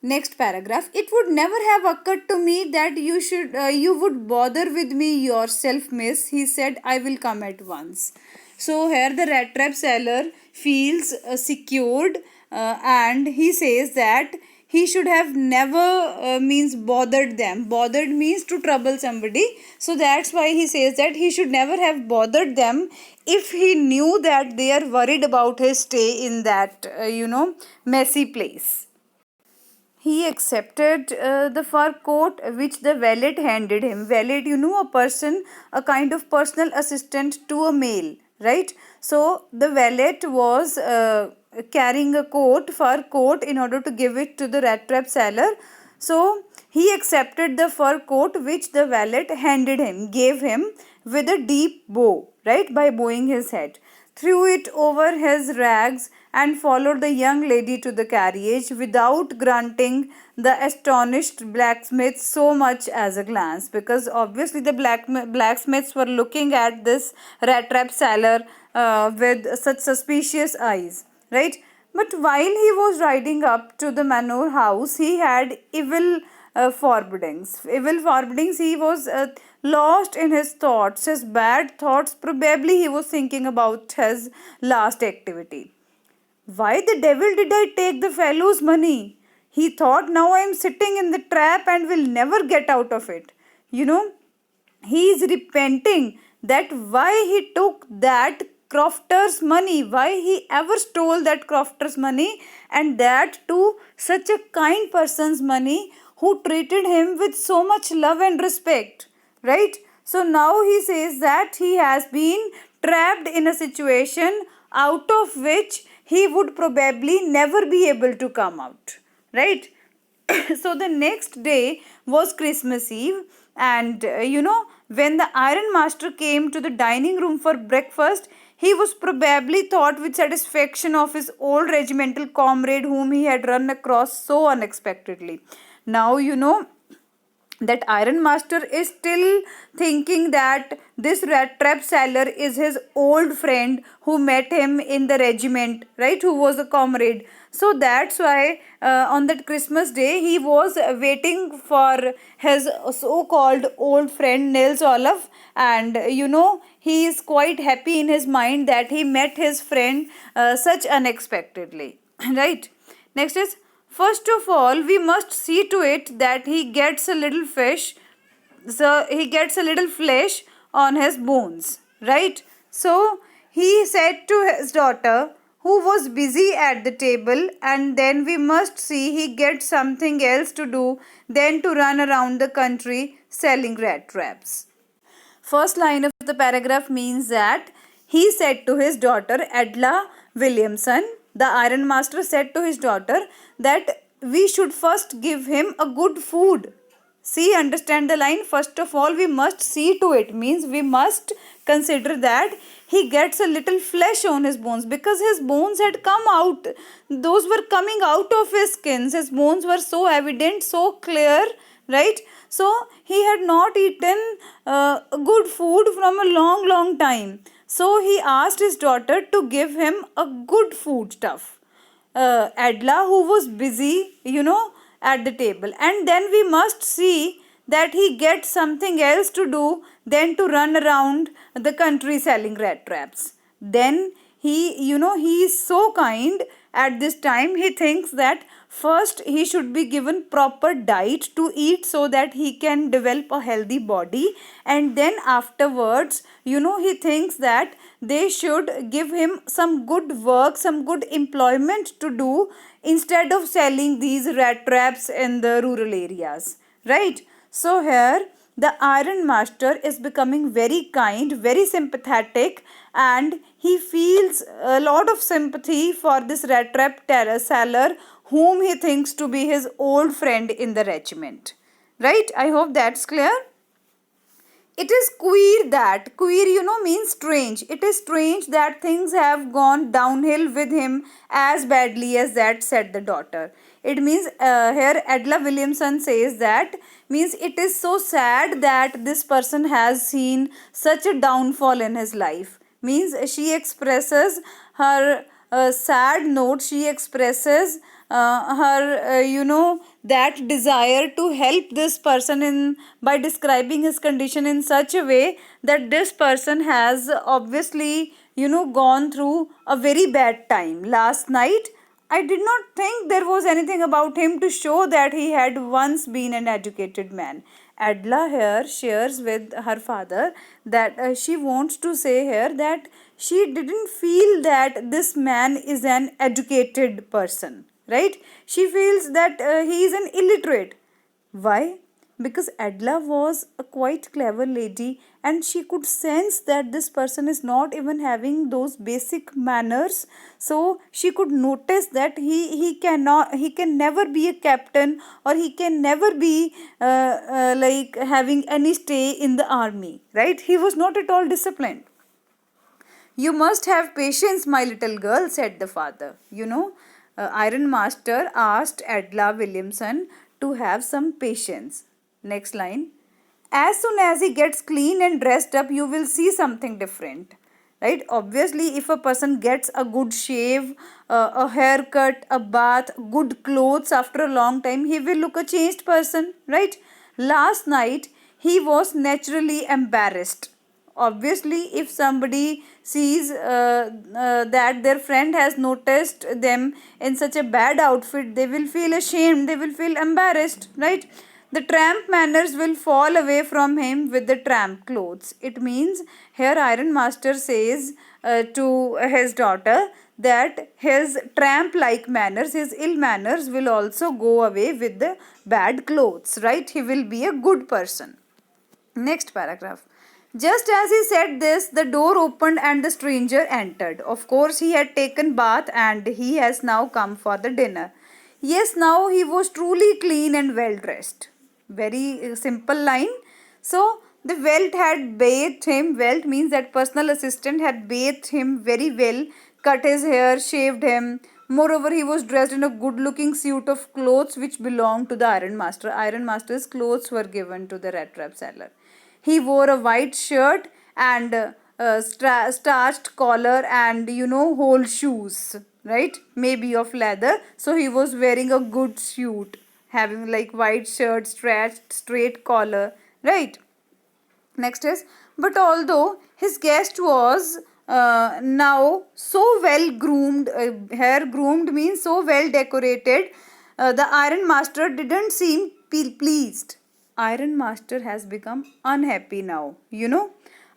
Next paragraph. It would never have occurred to me that you would bother with me yourself, miss. He said, I will come at once. So here the rat trap seller feels secured, and he says that he should have never means bothered them. Bothered means to trouble somebody. So that's why he says that he should never have bothered them if he knew that they are worried about his stay in that messy place. He accepted the fur coat which the valet handed him. Valet, a person, a kind of personal assistant to a male, right? So the valet was carrying a fur coat, in order to give it to the rat trap seller. So he accepted the fur coat which the valet gave him with a deep bow, right? By bowing his head, threw it over his rags, and followed the young lady to the carriage without granting the astonished blacksmith so much as a glance, because obviously the blacksmiths were looking at this rat trap seller with such suspicious eyes, right? But while he was riding up to the manor house, he had evil forebodings. Evil forebodings, he was lost in his thoughts, his bad thoughts. Probably he was thinking about his last activity. Why the devil did I take the fellow's money? He thought, now I am sitting in the trap and will never get out of it. He is repenting that why he took that crofter's money, why he ever stole that crofter's money, and that too such a kind person's money who treated him with so much love and respect, right? So now he says that he has been trapped in a situation out of which he would probably never be able to come out, right? So the next day was Christmas Eve, and when the iron master came to the dining room for breakfast, he was probably thought with satisfaction of his old regimental comrade whom he had run across so unexpectedly. Now that iron master is still thinking that this rat trap seller is his old friend who met him in the regiment, right, who was a comrade. So that's why on that Christmas day he was waiting for his so-called old friend Nils Olaf, and he is quite happy in his mind that he met his friend such unexpectedly. Right? Next is, first of all, we must see to it that he gets a little fish, so he gets a little flesh on his bones, right? So he said to his daughter, who was busy at the table, and then we must see he gets something else to do than to run around the country selling rat traps. First line of the paragraph means that he said to his daughter Adla Williamson, the iron master said to his daughter that we should first give him a good food. See, understand the line. First of all, we must see to it, means we must consider that he gets a little flesh on his bones, because his bones had come out. Those were coming out of his skins. His bones were so evident, so clear, right? So he had not eaten good food from a long time. So he asked his daughter to give him a good food stuff. Adla, who was busy, at the table. And then we must see that he gets something else to do than to run around the country selling rat traps. Then he is so kind at this time. He thinks that first he should be given proper diet to eat so that he can develop a healthy body, and then afterwards he thinks that they should give him some good work, some good employment to do instead of selling these rat traps in the rural areas, right? So here the iron master is becoming very kind, very sympathetic, and he feels a lot of sympathy for this rat trap seller whom he thinks to be his old friend in the regiment. Right? I hope that's clear. it is queer that, queer, means strange. It is strange that things have gone downhill with him as badly as that, said the daughter. It means, here Adela Williamson says that, means it is so sad that this person has seen such a downfall in his life. Means she expresses her sad note, she expresses her that desire to help this person in by describing his condition in such a way that this person has obviously gone through a very bad time. Last night I did not think there was anything about him to show that he had once been an educated man. Adla here shares with her father that she wants to say here that she didn't feel that this man is an educated person, right? She feels that he is an illiterate. Why? Because Adla was a quite clever lady and she could sense that this person is not even having those basic manners. So she could notice that he can never be a captain, or he can never be like having any stay in the army, right? He was not at all disciplined. You must have patience, my little girl, said the father. Iron Master asked Adla Williamson to have some patience. Next line. As soon as he gets clean and dressed up, you will see something different. Right? Obviously, if a person gets a good shave, a haircut, a bath, good clothes after a long time, he will look a changed person. Right? Last night, he was naturally embarrassed. Obviously, if somebody sees that their friend has noticed them in such a bad outfit, they will feel ashamed, they will feel embarrassed, right? The tramp manners will fall away from him with the tramp clothes. It means here Iron Master says to his daughter that his tramp like manners, his ill manners will also go away with the bad clothes, right? He will be a good person. Next paragraph. Just as he said this, the door opened and the stranger entered. Of course, he had taken bath and he has now come for the dinner. Yes, now he was truly clean and well dressed. Very simple line. So, the Welt had bathed him. Welt means that personal assistant had bathed him very well, cut his hair, shaved him. Moreover, he was dressed in a good looking suit of clothes which belonged to the Iron Master. Iron Master's clothes were given to the rat trap seller. He wore a white shirt and starched collar and whole shoes, right? Maybe of leather. So he was wearing a good suit, having like white shirt, straight collar, right? Next is, but although his guest was now so well groomed, hair groomed means so well decorated, the Iron Master didn't seem pleased. Iron Master has become unhappy now.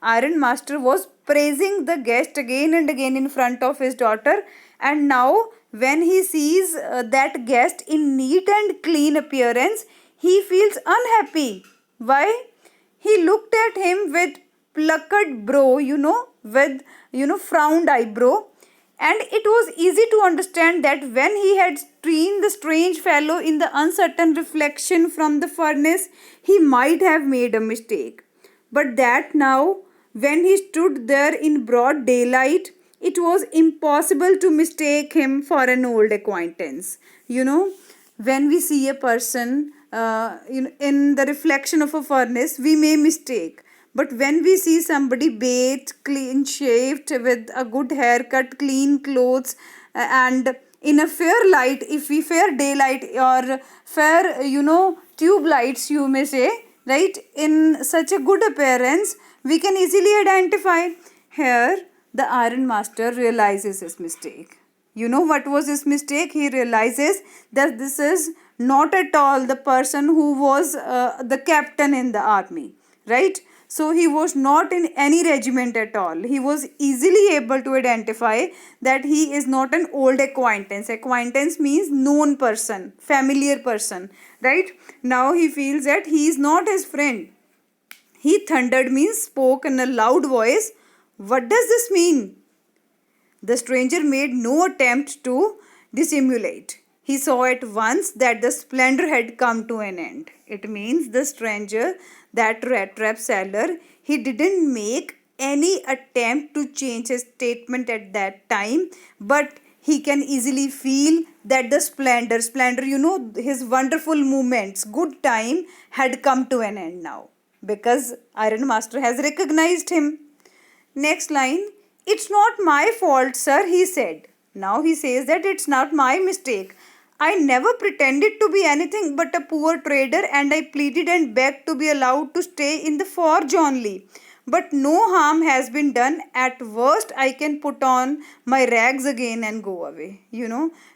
Iron Master was praising the guest again and again in front of his daughter, and now when he sees that guest in neat and clean appearance, he feels unhappy. Why? He looked at him with plucked brow, with, frowned eyebrow. And it was easy to understand that when he had seen the strange fellow in the uncertain reflection from the furnace, he might have made a mistake. But that now, when he stood there in broad daylight, it was impossible to mistake him for an old acquaintance. When we see a person in the reflection of a furnace, we may mistake. But when we see somebody bathed, clean shaved, with a good haircut, clean clothes, and in a fair light, if we fair daylight or fair, tube lights, you may say, right, in such a good appearance, we can easily identify. Here, the Iron Master realizes his mistake. What was his mistake? He realizes that this is not at all the person who was the captain in the army, right? So he was not in any regiment at all. He was easily able to identify that he is not an old acquaintance. Acquaintance means known person, familiar person, right? Now he feels that he is not his friend. He thundered means spoke in a loud voice. What does this mean? The stranger made no attempt to dissimulate. He saw at once that the splendor had come to an end. It means the stranger, that rat trap seller, He didn't make any attempt to change his statement at that time, but he can easily feel that the splendor, his wonderful moments, good time had come to an end now because Iron Master has recognized him. Next line, it's not my fault, sir, he said. Now he says that it's not my mistake. I never pretended to be anything but a poor trader, and I pleaded and begged to be allowed to stay in the forge only. But no harm has been done. At worst, I can put on my rags again and go away.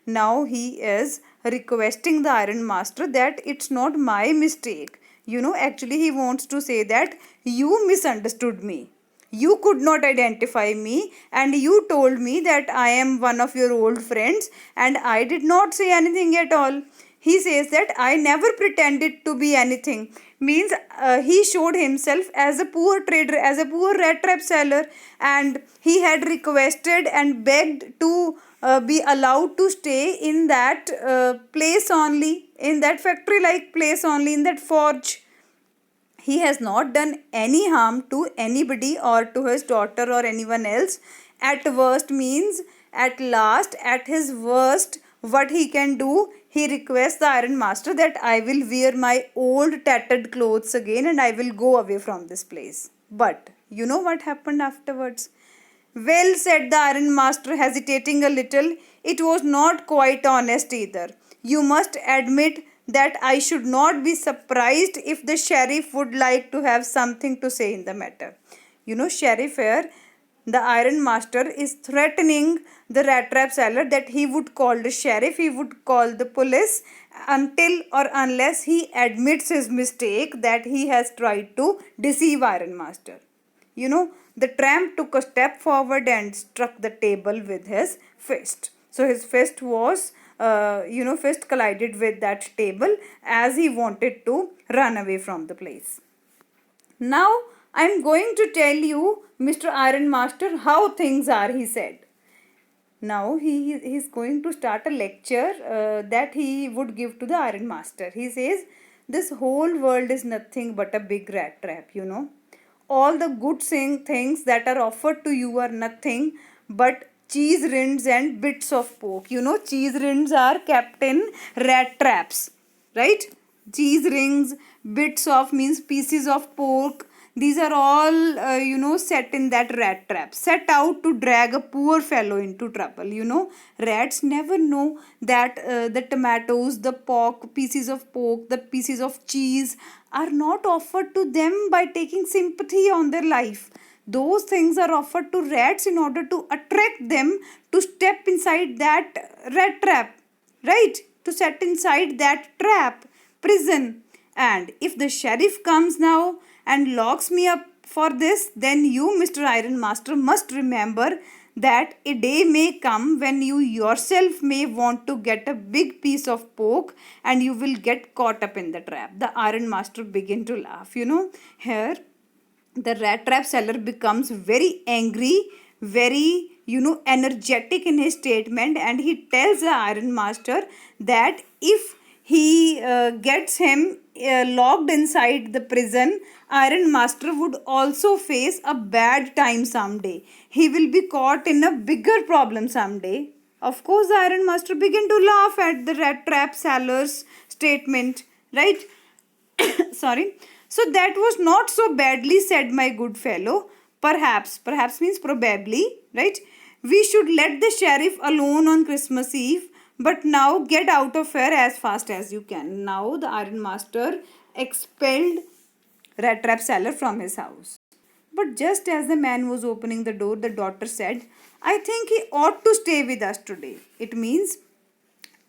Now he is requesting the Iron Master that it's not my mistake. Actually, he wants to say that you misunderstood me. You could not identify me, and you told me that I am one of your old friends, and I did not say anything at all. He says that I never pretended to be anything. Means he showed himself as a poor trader, as a poor rat trap seller, and he had requested and begged to be allowed to stay in that place only, in that factory like place only, in that forge. He has not done any harm to anybody or to his daughter or anyone else. At worst means at last, at his worst, what he can do, he requests the Iron Master that I will wear my old tattered clothes again and I will go away from this place. But you know what happened afterwards? Well, said the Iron Master, hesitating a little, it was not quite honest either. You must admit that I should not be surprised if the sheriff would like to have something to say in the matter. Sheriff here, the Iron Master is threatening the rat trap seller that he would call the sheriff, he would call the police until or unless he admits his mistake that he has tried to deceive Iron Master. The tramp took a step forward and struck the table with his fist. So his fist was, fist collided with that table as he wanted to run away from the place. Now I am going to tell you, Mr. Iron Master, how things are, he said. Now he is going to start a lecture that he would give to the Iron Master. He says, this whole world is nothing but a big rat trap, All the good things that are offered to you are nothing but cheese rinds and bits of pork. Cheese rinds are kept in rat traps, right? Cheese rings, bits of means pieces of pork. These are all, set in that rat trap, set out to drag a poor fellow into trouble. Rats never know that the tomatoes, the pork, pieces of pork, the pieces of cheese are not offered to them by taking sympathy on their life. Those things are offered to rats in order to attract them to step inside that rat trap, right? To set inside that trap, prison. And if the sheriff comes now and locks me up for this, then you, Mr. Iron Master, must remember that a day may come when you yourself may want to get a big piece of pork and you will get caught up in the trap. The Iron Master began to laugh. Here the rat trap seller becomes very angry, very, energetic in his statement, and he tells the Iron Master that if he gets him locked inside the prison, Iron Master would also face a bad time someday. He will be caught in a bigger problem someday. Of course, the Iron Master began to laugh at the rat trap seller's statement, right? Sorry. So that was not so badly said, my good fellow. Perhaps means probably, right? We should let the sheriff alone on Christmas Eve, but now get out of here as fast as you can. Now the Iron Master expelled rat trap seller from his house. But just as the man was opening the door, the daughter said, I think he ought to stay with us today. It means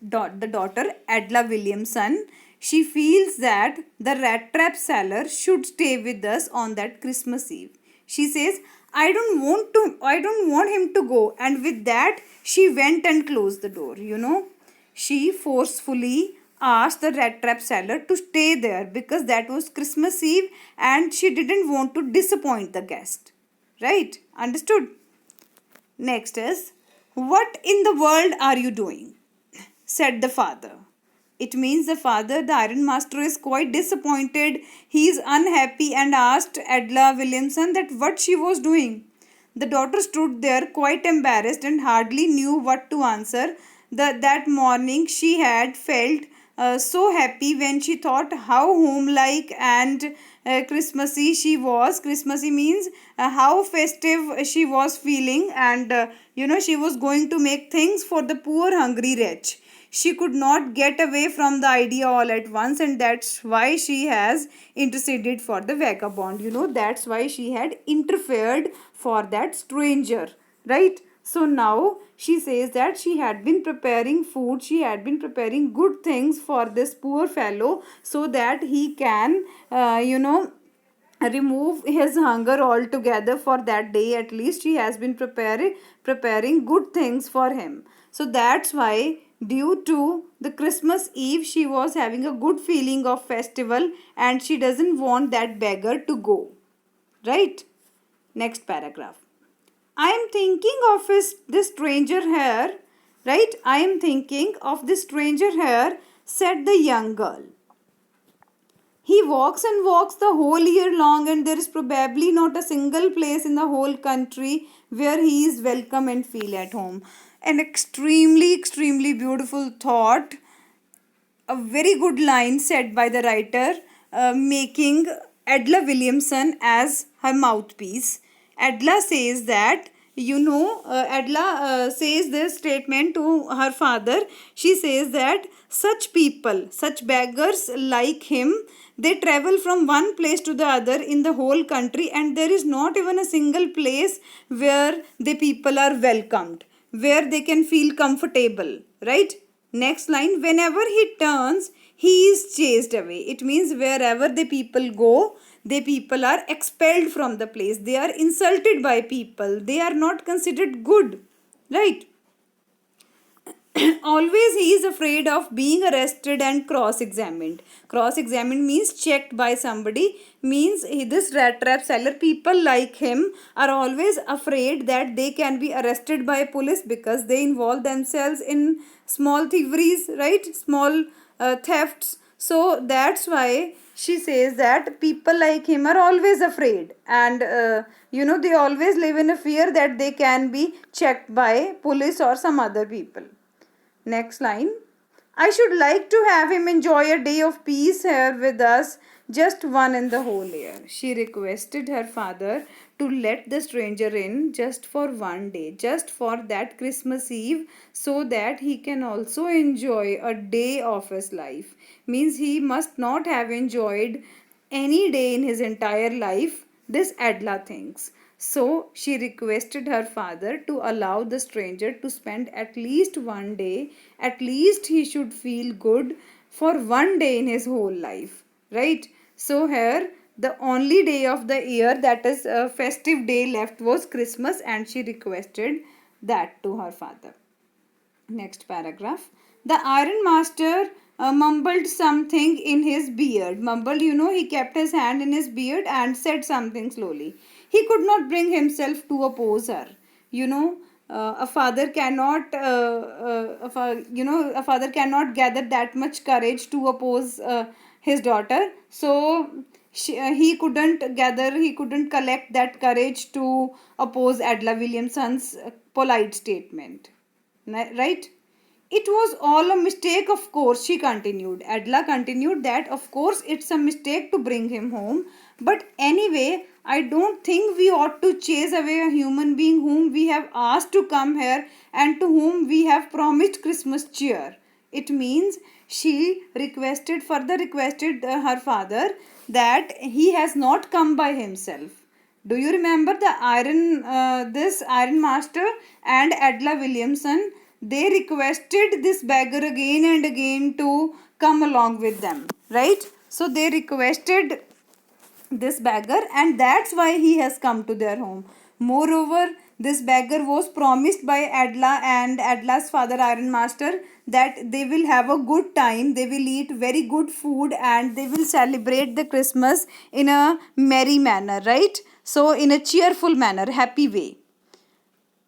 the daughter, Adla Williamson, she feels that the rat trap seller should stay with us on that Christmas Eve. She says, I don't want him to go. And with that, she went and closed the door. She forcefully asked the rat trap seller to stay there because that was Christmas Eve and she didn't want to disappoint the guest. Right? Understood? Next is, what in the world are you doing? Said the father. It means the father, the iron master, is quite disappointed. He is unhappy and asked Adela Williamson that what she was doing. The daughter stood there quite embarrassed and hardly knew what to answer. That morning she had felt so happy when she thought how home-like and Christmassy she was. Christmassy means how festive she was feeling, and she was going to make things for the poor hungry wretch. She could not get away from the idea all at once, and that's why she has interceded for the vagabond. That's why she had interfered for that stranger, right? So now she says that she had been preparing food, she had been preparing good things for this poor fellow so that he can, remove his hunger altogether for that day. At least she has been preparing good things for him. So that's why, due to the Christmas Eve, she was having a good feeling of festival and she doesn't want that beggar to go, right? Next paragraph. I am thinking of this stranger here, right? I am thinking of this stranger here, said the young girl. He walks and walks the whole year long, and there is probably not a single place in the whole country where he is welcome and feel at home. An extremely, extremely beautiful thought, a very good line said by the writer, making Adela Williamson as her mouthpiece. Adela says that, Adela says this statement to her father. She says that such people, such beggars like him, they travel from one place to the other in the whole country, and there is not even a single place where the people are welcomed, where they can feel comfortable, right? Next line, whenever he turns, he is chased away. It means wherever the people go, the people are expelled from the place. They are insulted by people. They are not considered good, right? Always he is afraid of being arrested and cross-examined. Cross-examined means checked by somebody, means this rat trap seller, people like him are always afraid that they can be arrested by police because they involve themselves in small thieveries, right? Small thefts. So that's why she says that people like him are always afraid, and they always live in a fear that they can be checked by police or some other people. Next line. I should like to have him enjoy a day of peace here with us, just one in the whole year. She requested her father to let the stranger in just for one day, just for that Christmas Eve, so that he can also enjoy a day of his life. Means he must not have enjoyed any day in his entire life, this Adela thinks. So she requested her father to allow the stranger to spend at least one day. At least he should feel good for one day in his whole life, right? So here the only day of the year, that is a festive day left, was Christmas, and she requested that to her father. Next paragraph. The iron master mumbled something in his beard. Mumbled, he kept his hand in his beard and said something slowly. He could not bring himself to oppose her. A father cannot, a father cannot gather that much courage to oppose his daughter. So he couldn't collect that courage to oppose Adela Williamson's polite statement. Right? It was all a mistake, of course, she continued. Adela continued that, of course, it's a mistake to bring him home. But anyway, I don't think we ought to chase away a human being whom we have asked to come here and to whom we have promised Christmas cheer. It means she further requested her father that he has not come by himself. Do you remember this iron master and Adela Williamson? They requested this beggar again and again to come along with them, right? So they requested this beggar, and that's why he has come to their home. Moreover, this beggar was promised by Adela and Adela's father, Iron Master, that they will have a good time, they will eat very good food, and they will celebrate the Christmas in a merry manner, right? So in a cheerful manner, happy way.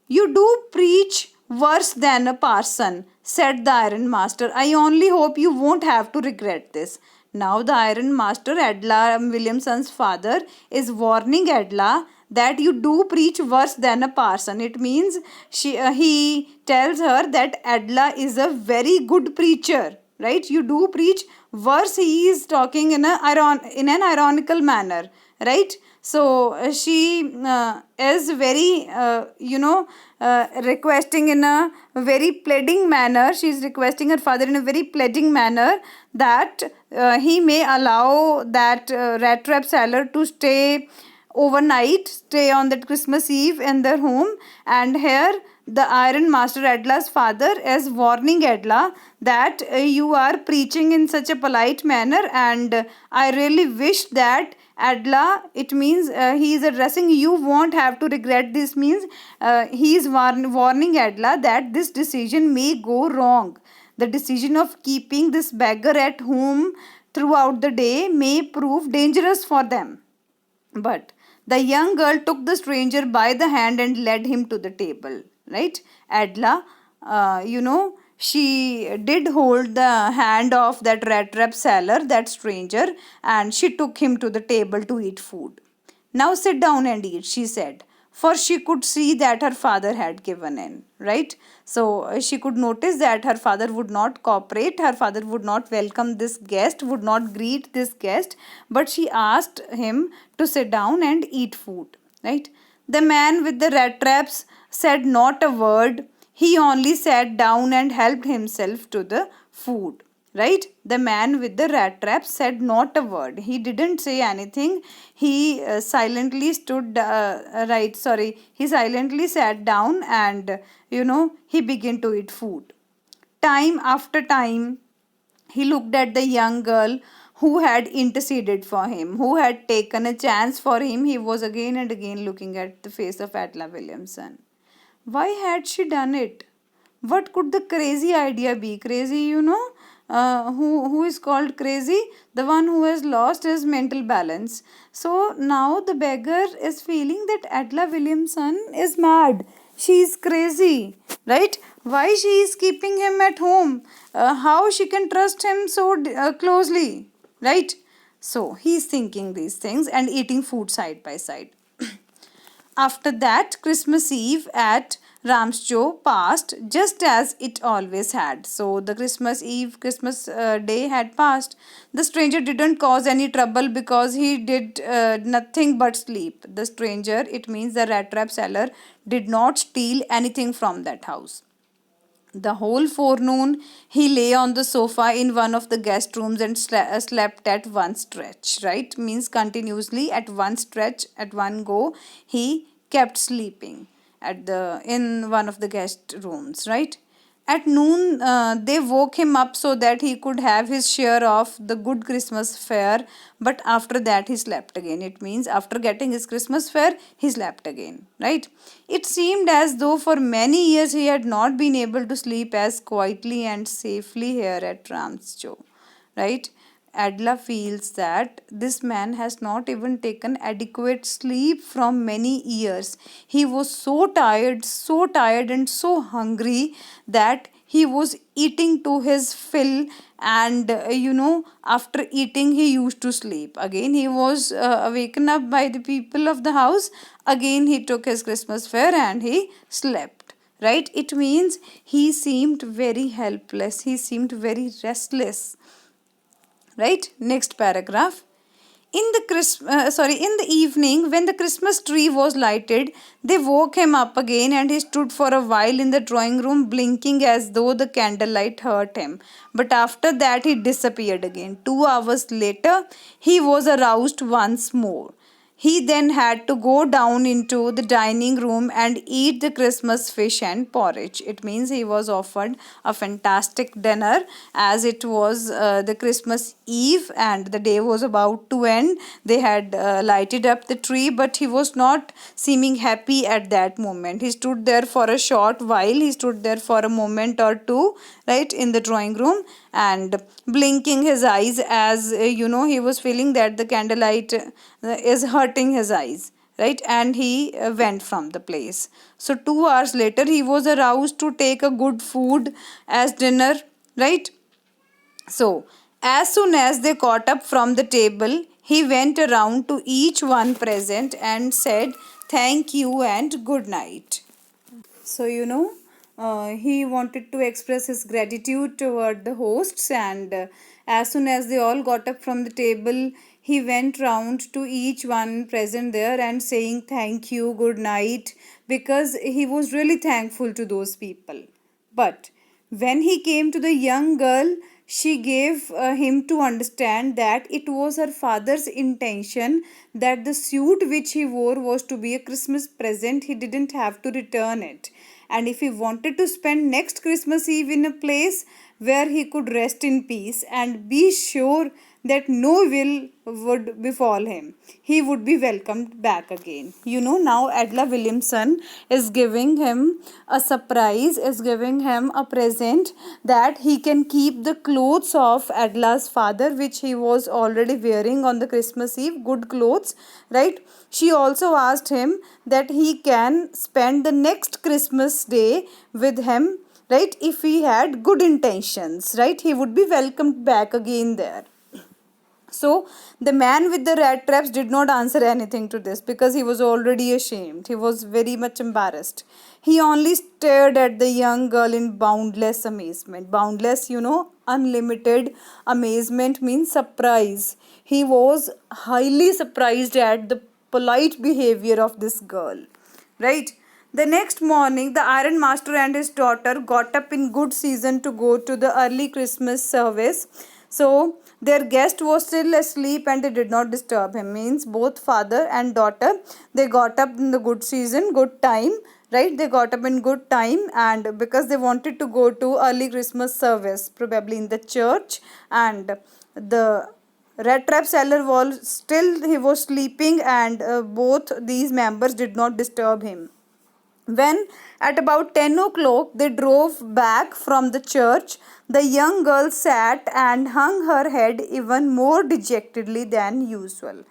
You do preach Worse than a parson, said the iron master. I only hope you won't have to regret this. Now the iron master, Adla Williamson's father, is warning Adla that you do preach worse than a parson. It means he tells her that Adla is a very good preacher, right? You do preach worse. He is talking in in an ironical manner, right? So she is very requesting in a very pleading manner. She is requesting her father in a very pleading manner that he may allow that rat trap seller to stay overnight, stay on that Christmas Eve in their home. And here the iron master, Adla's father, is warning Adla that you are preaching in such a polite manner, and I really wish that Adla, it means he is addressing you won't have to regret this, means he is warning Adla that this decision may go wrong. The decision of keeping this beggar at home throughout the day may prove dangerous for them. But the young girl took the stranger by the hand and led him to the table, right? Adla, she did hold the hand of that rat trap seller, that stranger, and she took him to the table to eat food. Now sit down and eat, she said, for she could see that her father had given in, right? So she could notice that her father would not cooperate, her father would not welcome this guest, would not greet this guest, but she asked him to sit down and eat food, right? The man with the rat traps said not a word. He only sat down and helped himself to the food, right? The man with the rat trap said not a word. He didn't say anything. He silently stood he silently sat down, and he began to eat food. Time after time he looked at the young girl who had interceded for him, who had taken a chance for him. He was again and again looking at the face of Adla Williamson. Why had she done it? What could the crazy idea be? Crazy, who is called crazy? The one who has lost his mental balance. So now the beggar is feeling that Adla Williamson is mad. She is crazy, right? Why she is keeping him at home? How she can trust him so closely, right? So he is thinking these things and eating food side by side. After that, Christmas Eve at Ramsjo passed just as it always had. So the Christmas day had passed. The stranger didn't cause any trouble because he did nothing but sleep. The stranger, it means the rat trap seller, did not steal anything from that house. The whole forenoon he lay on the sofa in one of the guest rooms and slept at one stretch, right? Means continuously at one stretch, at one go, he kept sleeping in one of the guest rooms, right? At noon, they woke him up so that he could have his share of the good Christmas fare. But after that, he slept again. It means after getting his Christmas fare, he slept again, right? It seemed as though for many years he had not been able to sleep as quietly and safely here at Ramsjo, right? Adla feels that this man has not even taken adequate sleep from many years. He was so tired and so hungry that he was eating to his fill, and after eating he used to sleep. Again he was awakened up by the people of the house. Again he took his Christmas fare and he slept, right? It means he seemed very helpless, he seemed very restless, right? Next paragraph. In the evening, when the Christmas tree was lighted, they woke him up again, and he stood for a while in the drawing room blinking as though the candlelight hurt him. But after that he disappeared again. 2 hours later he was aroused once more. He then had to go down into the dining room and eat the Christmas fish and porridge. It means he was offered a fantastic dinner, as it was the Christmas Eve and the day was about to end. They had lighted up the tree, but he was not seeming happy at that moment. He stood there for a short while, he stood there for a moment or two, right, in the drawing room, and blinking his eyes as he was feeling that the candlelight is hurting his eyes, right? And he went from the place. So 2 hours later he was aroused to take a good food as dinner, right? So, as soon as they caught up from the table, he went around to each one present and said, "Thank you and good night." So, he wanted to express his gratitude toward the hosts, and as soon as they all got up from the table, he went round to each one present there and saying, "Thank you, good night," because he was really thankful to those people. But when he came to the young girl, she gave him to understand that it was her father's intention that the suit which he wore was to be a Christmas present. He didn't have to return it. And if he wanted to spend next Christmas Eve in a place where he could rest in peace and be sure that no ill would befall him, he would be welcomed back again. Now Adla Williamson is giving him a surprise, is giving him a present that he can keep the clothes of Adla's father, which he was already wearing on the Christmas Eve, good clothes, right? She also asked him that he can spend the next Christmas day with him, right? If he had good intentions, right? He would be welcomed back again there. So the man with the rat traps did not answer anything to this because he was already ashamed. He was very much embarrassed. He only stared at the young girl in boundless amazement. Boundless, unlimited amazement means surprise. He was highly surprised at the polite behavior of this girl, right? The next morning, the iron master and his daughter got up in good season to go to the early Christmas service. So their guest was still asleep and they did not disturb him. Means both father and daughter, they got up in the good season, good time, right? They got up in good time, and because they wanted to go to early Christmas service, probably in the church, and the red trap seller was still, he was sleeping, and both these members did not disturb him. When at about 10 o'clock they drove back from the church, the young girl sat and hung her head even more dejectedly than usual.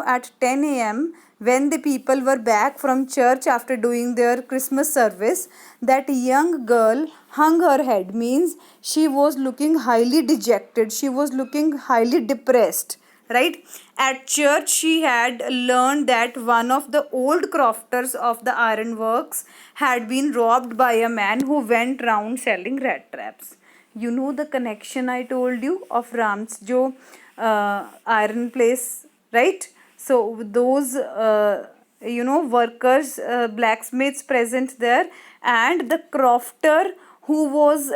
At 10 a.m., when the people were back from church after doing their Christmas service, that young girl hung her head, means she was looking highly dejected, she was looking highly depressed, right? At church she had learned that one of the old crofters of the ironworks had been robbed by a man who went round selling rat traps. The connection I told you of Ramsjo iron place, right? So those workers, blacksmiths present there, and the crofter who was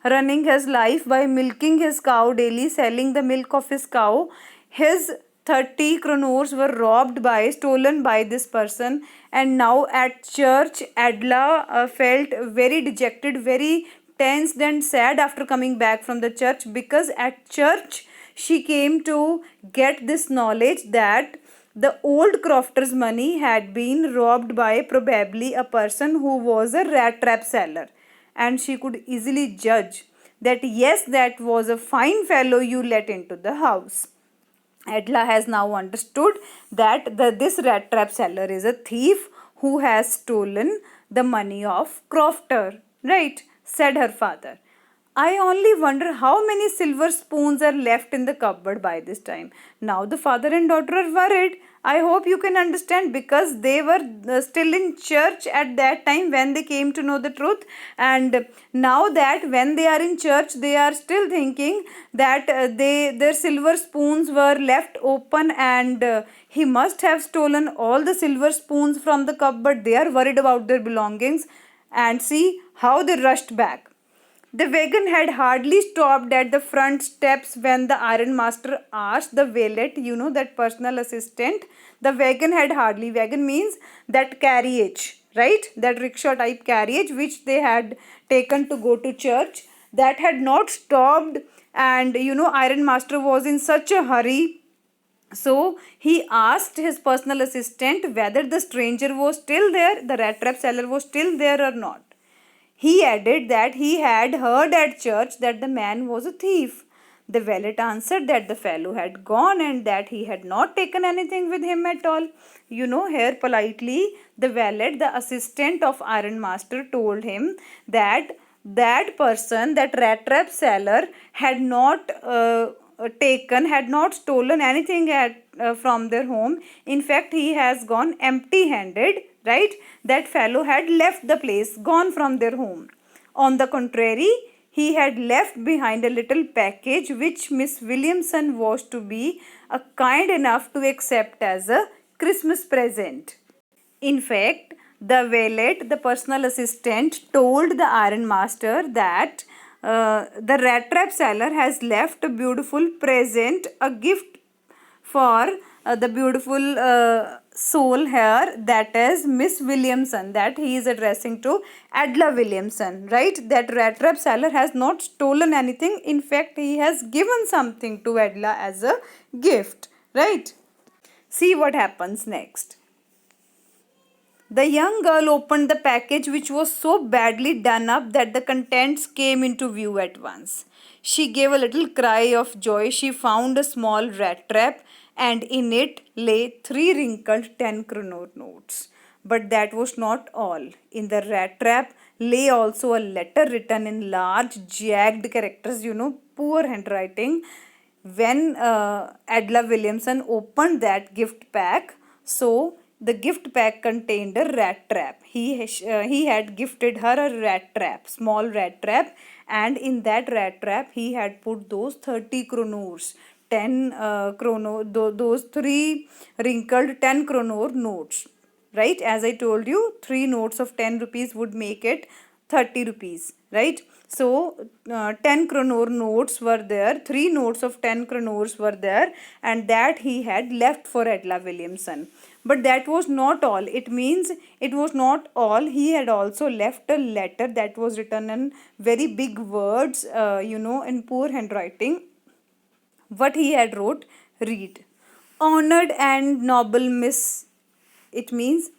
running his life by milking his cow daily, selling the milk of his cow, his 30 kronors were stolen by this person. And now at church, Adla felt very dejected, very tensed and sad after coming back from the church, because at church she came to get this knowledge that the old crofter's money had been robbed by probably a person who was a rat trap seller. And she could easily judge that yes, that was a fine fellow you let into the house. Adla has now understood that this rat trap seller is a thief who has stolen the money of crofter, right? Said her father. I only wonder how many silver spoons are left in the cupboard by this time. Now the father and daughter are worried. I hope you can understand, because they were still in church at that time when they came to know the truth. And now that when they are in church, they are still thinking that their silver spoons were left open, and he must have stolen all the silver spoons from the cupboard. They are worried about their belongings, and see how they rushed back. The wagon had hardly stopped at the front steps when the iron master asked the valet, that personal assistant. The wagon means that carriage, right? That rickshaw type carriage which they had taken to go to church, that had not stopped. And iron master was in such a hurry. So he asked his personal assistant whether the stranger was still there, the rat trap seller was still there or not. He added that he had heard at church that the man was a thief. The valet answered that the fellow had gone and that he had not taken anything with him at all. Here politely the valet, the assistant of ironmaster, told him that that person, that rat trap seller, had not had not stolen anything from their home. In fact, he has gone empty handed, right? That fellow had left the place, gone from their home. On the contrary, he had left behind a little package which Miss Williamson was to be kind enough to accept as a Christmas present. In fact, the valet, the personal assistant, told the ironmaster that the rat trap seller has left a beautiful present, a gift for the beautiful soul here, that is Miss Williamson, that he is addressing to Adela Williamson, right? That rat trap seller has not stolen anything. In fact, he has given something to Adela as a gift, right? See what happens next. The young girl opened the package, which was so badly done up that the contents came into view at once. She gave a little cry of joy. She found a small rat trap, and in it lay 3 wrinkled 10 kroner notes. But that was not all. In the rat trap lay also a letter written in large, jagged characters, poor handwriting. When Adela Williamson opened that gift pack, so the gift pack contained a rat trap. He had gifted her a rat trap, small rat trap, and in that rat trap he had put those 30 kronors, 10 those 3 wrinkled 10 kronor notes. Right, as I told you, 3 notes of 10 rupees would make it 30 rupees, right? So 10 kronor notes were there, 3 notes of 10 kronors were there, and that he had left for Adela Williamson. But that was not all. It means it was not all. He had also left a letter that was written in very big words, in poor handwriting. What he had wrote, read. Honored and noble Miss. It means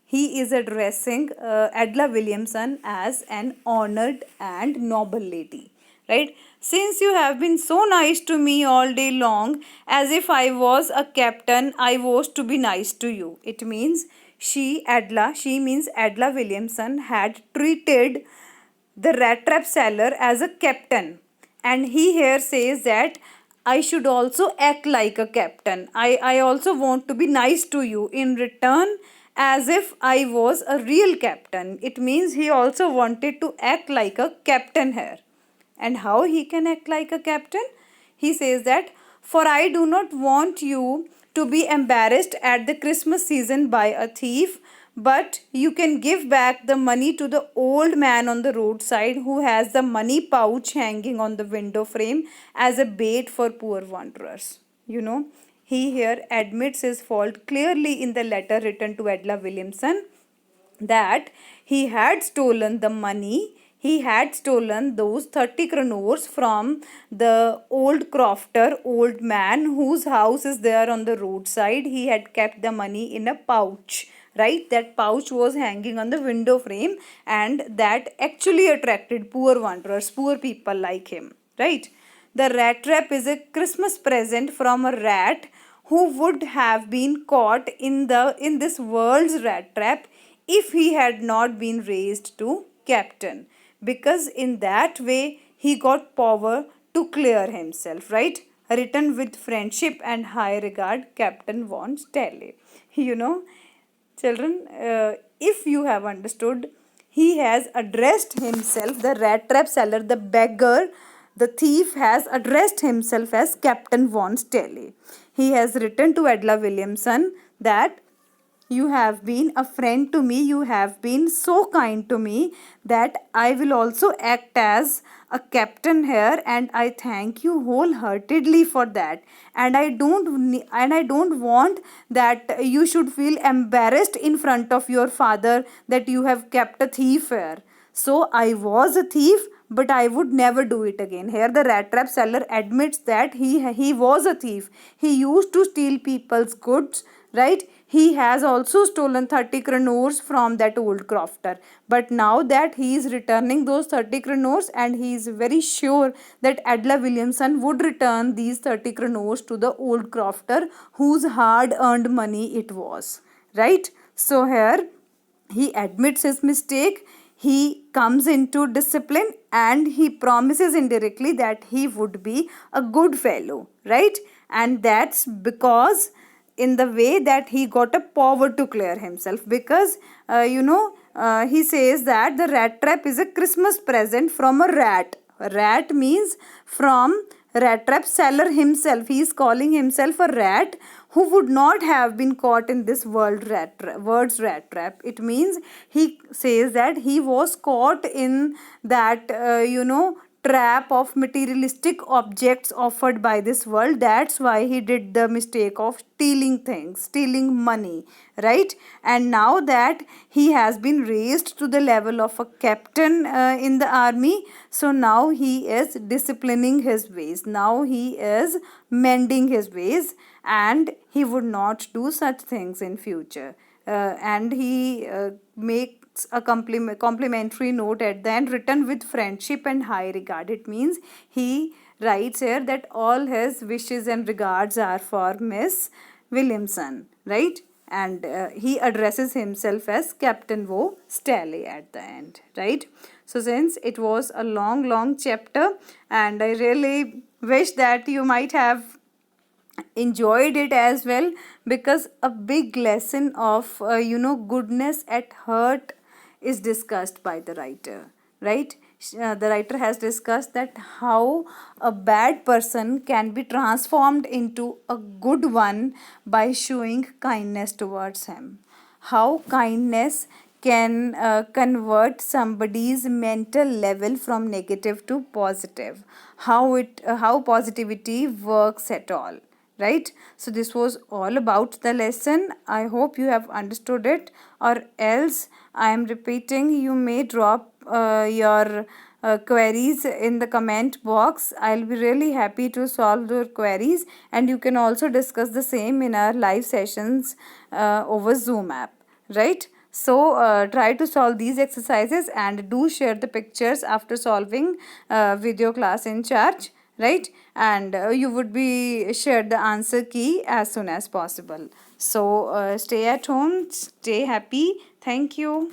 he is addressing Adela Williamson as an honored and noble lady, right? Since you have been so nice to me all day long, as if I was a captain, I was to be nice to you. It means she means Adela Williamson, had treated the rat trap seller as a captain. And he here says that I should also act like a captain. I also want to be nice to you in return, as if I was a real captain. It means he also wanted to act like a captain here. And how he can act like a captain? He says that, for I do not want you to be embarrassed at the Christmas season by a thief, but you can give back the money to the old man on the roadside who has the money pouch hanging on the window frame as a bait for poor wanderers. He here admits his fault clearly in the letter written to Adela Williamson, that he had stolen the money. He had stolen those 30 kronors from the old crofter, old man whose house is there on the roadside. He had kept the money in a pouch, right? That pouch was hanging on the window frame, and that actually attracted poor wanderers, poor people like him, right? The rat trap is a Christmas present from a rat who would have been caught in this world's rat trap if he had not been raised to captain, because in that way he got power to clear himself, right? Written with friendship and high regard, Captain von Stelle. Children, if you have understood, he has addressed himself, the rat trap seller, the beggar, the thief has addressed himself as Captain von Stelle. He has written to Adela Williamson that you have been a friend to me, you have been so kind to me that I will also act as a captain here, and I thank you wholeheartedly for that. And I don't want that you should feel embarrassed in front of your father that you have kept a thief here. So I was a thief, but I would never do it again. Here the rat trap seller admits that he was a thief. He used to steal people's goods, right? he has also stolen 30 crores from that old crofter. But now that he is returning those 30 crores, and he is very sure that Adela Williamson would return these 30 crores to the old crofter whose hard earned money it was. Right? So here he admits his mistake, he comes into discipline, and he promises indirectly that he would be a good fellow, right? And that's because in the way that he got a power to clear himself, because he says that the rat trap is a Christmas present from a rat. Rat means from rat trap seller himself. He is calling himself a rat who would not have been caught in this world's rat trap. It means he says that he was caught in that trap of materialistic objects offered by this world. That's why he did the mistake of stealing things, stealing money, right? And now that he has been raised to the level of a captain in the army, so now he is disciplining his ways, now he is mending his ways, and he would not do such things in future. And he makes a complimentary note at the end, written with friendship and high regard. It means he writes here that all his wishes and regards are for Miss Williamson, right? And he addresses himself as Captain Wo Staley at the end, right? So since it was a long chapter, and I really wish that you might have enjoyed it as well, because a big lesson of goodness at heart is discussed by the writer, right? The writer has discussed that how a bad person can be transformed into a good one by showing kindness towards him, how kindness can convert somebody's mental level from negative to positive, how positivity works at all, right? So this was all about the lesson. I hope you have understood it, or else I am repeating, you may drop your queries in the comment box. I'll be really happy to solve your queries, and you can also discuss the same in our live sessions over Zoom app, right? So try to solve these exercises, and do share the pictures after solving video class in charge, right? And you would be shared the answer key as soon as possible. So stay at home, stay happy. Thank you.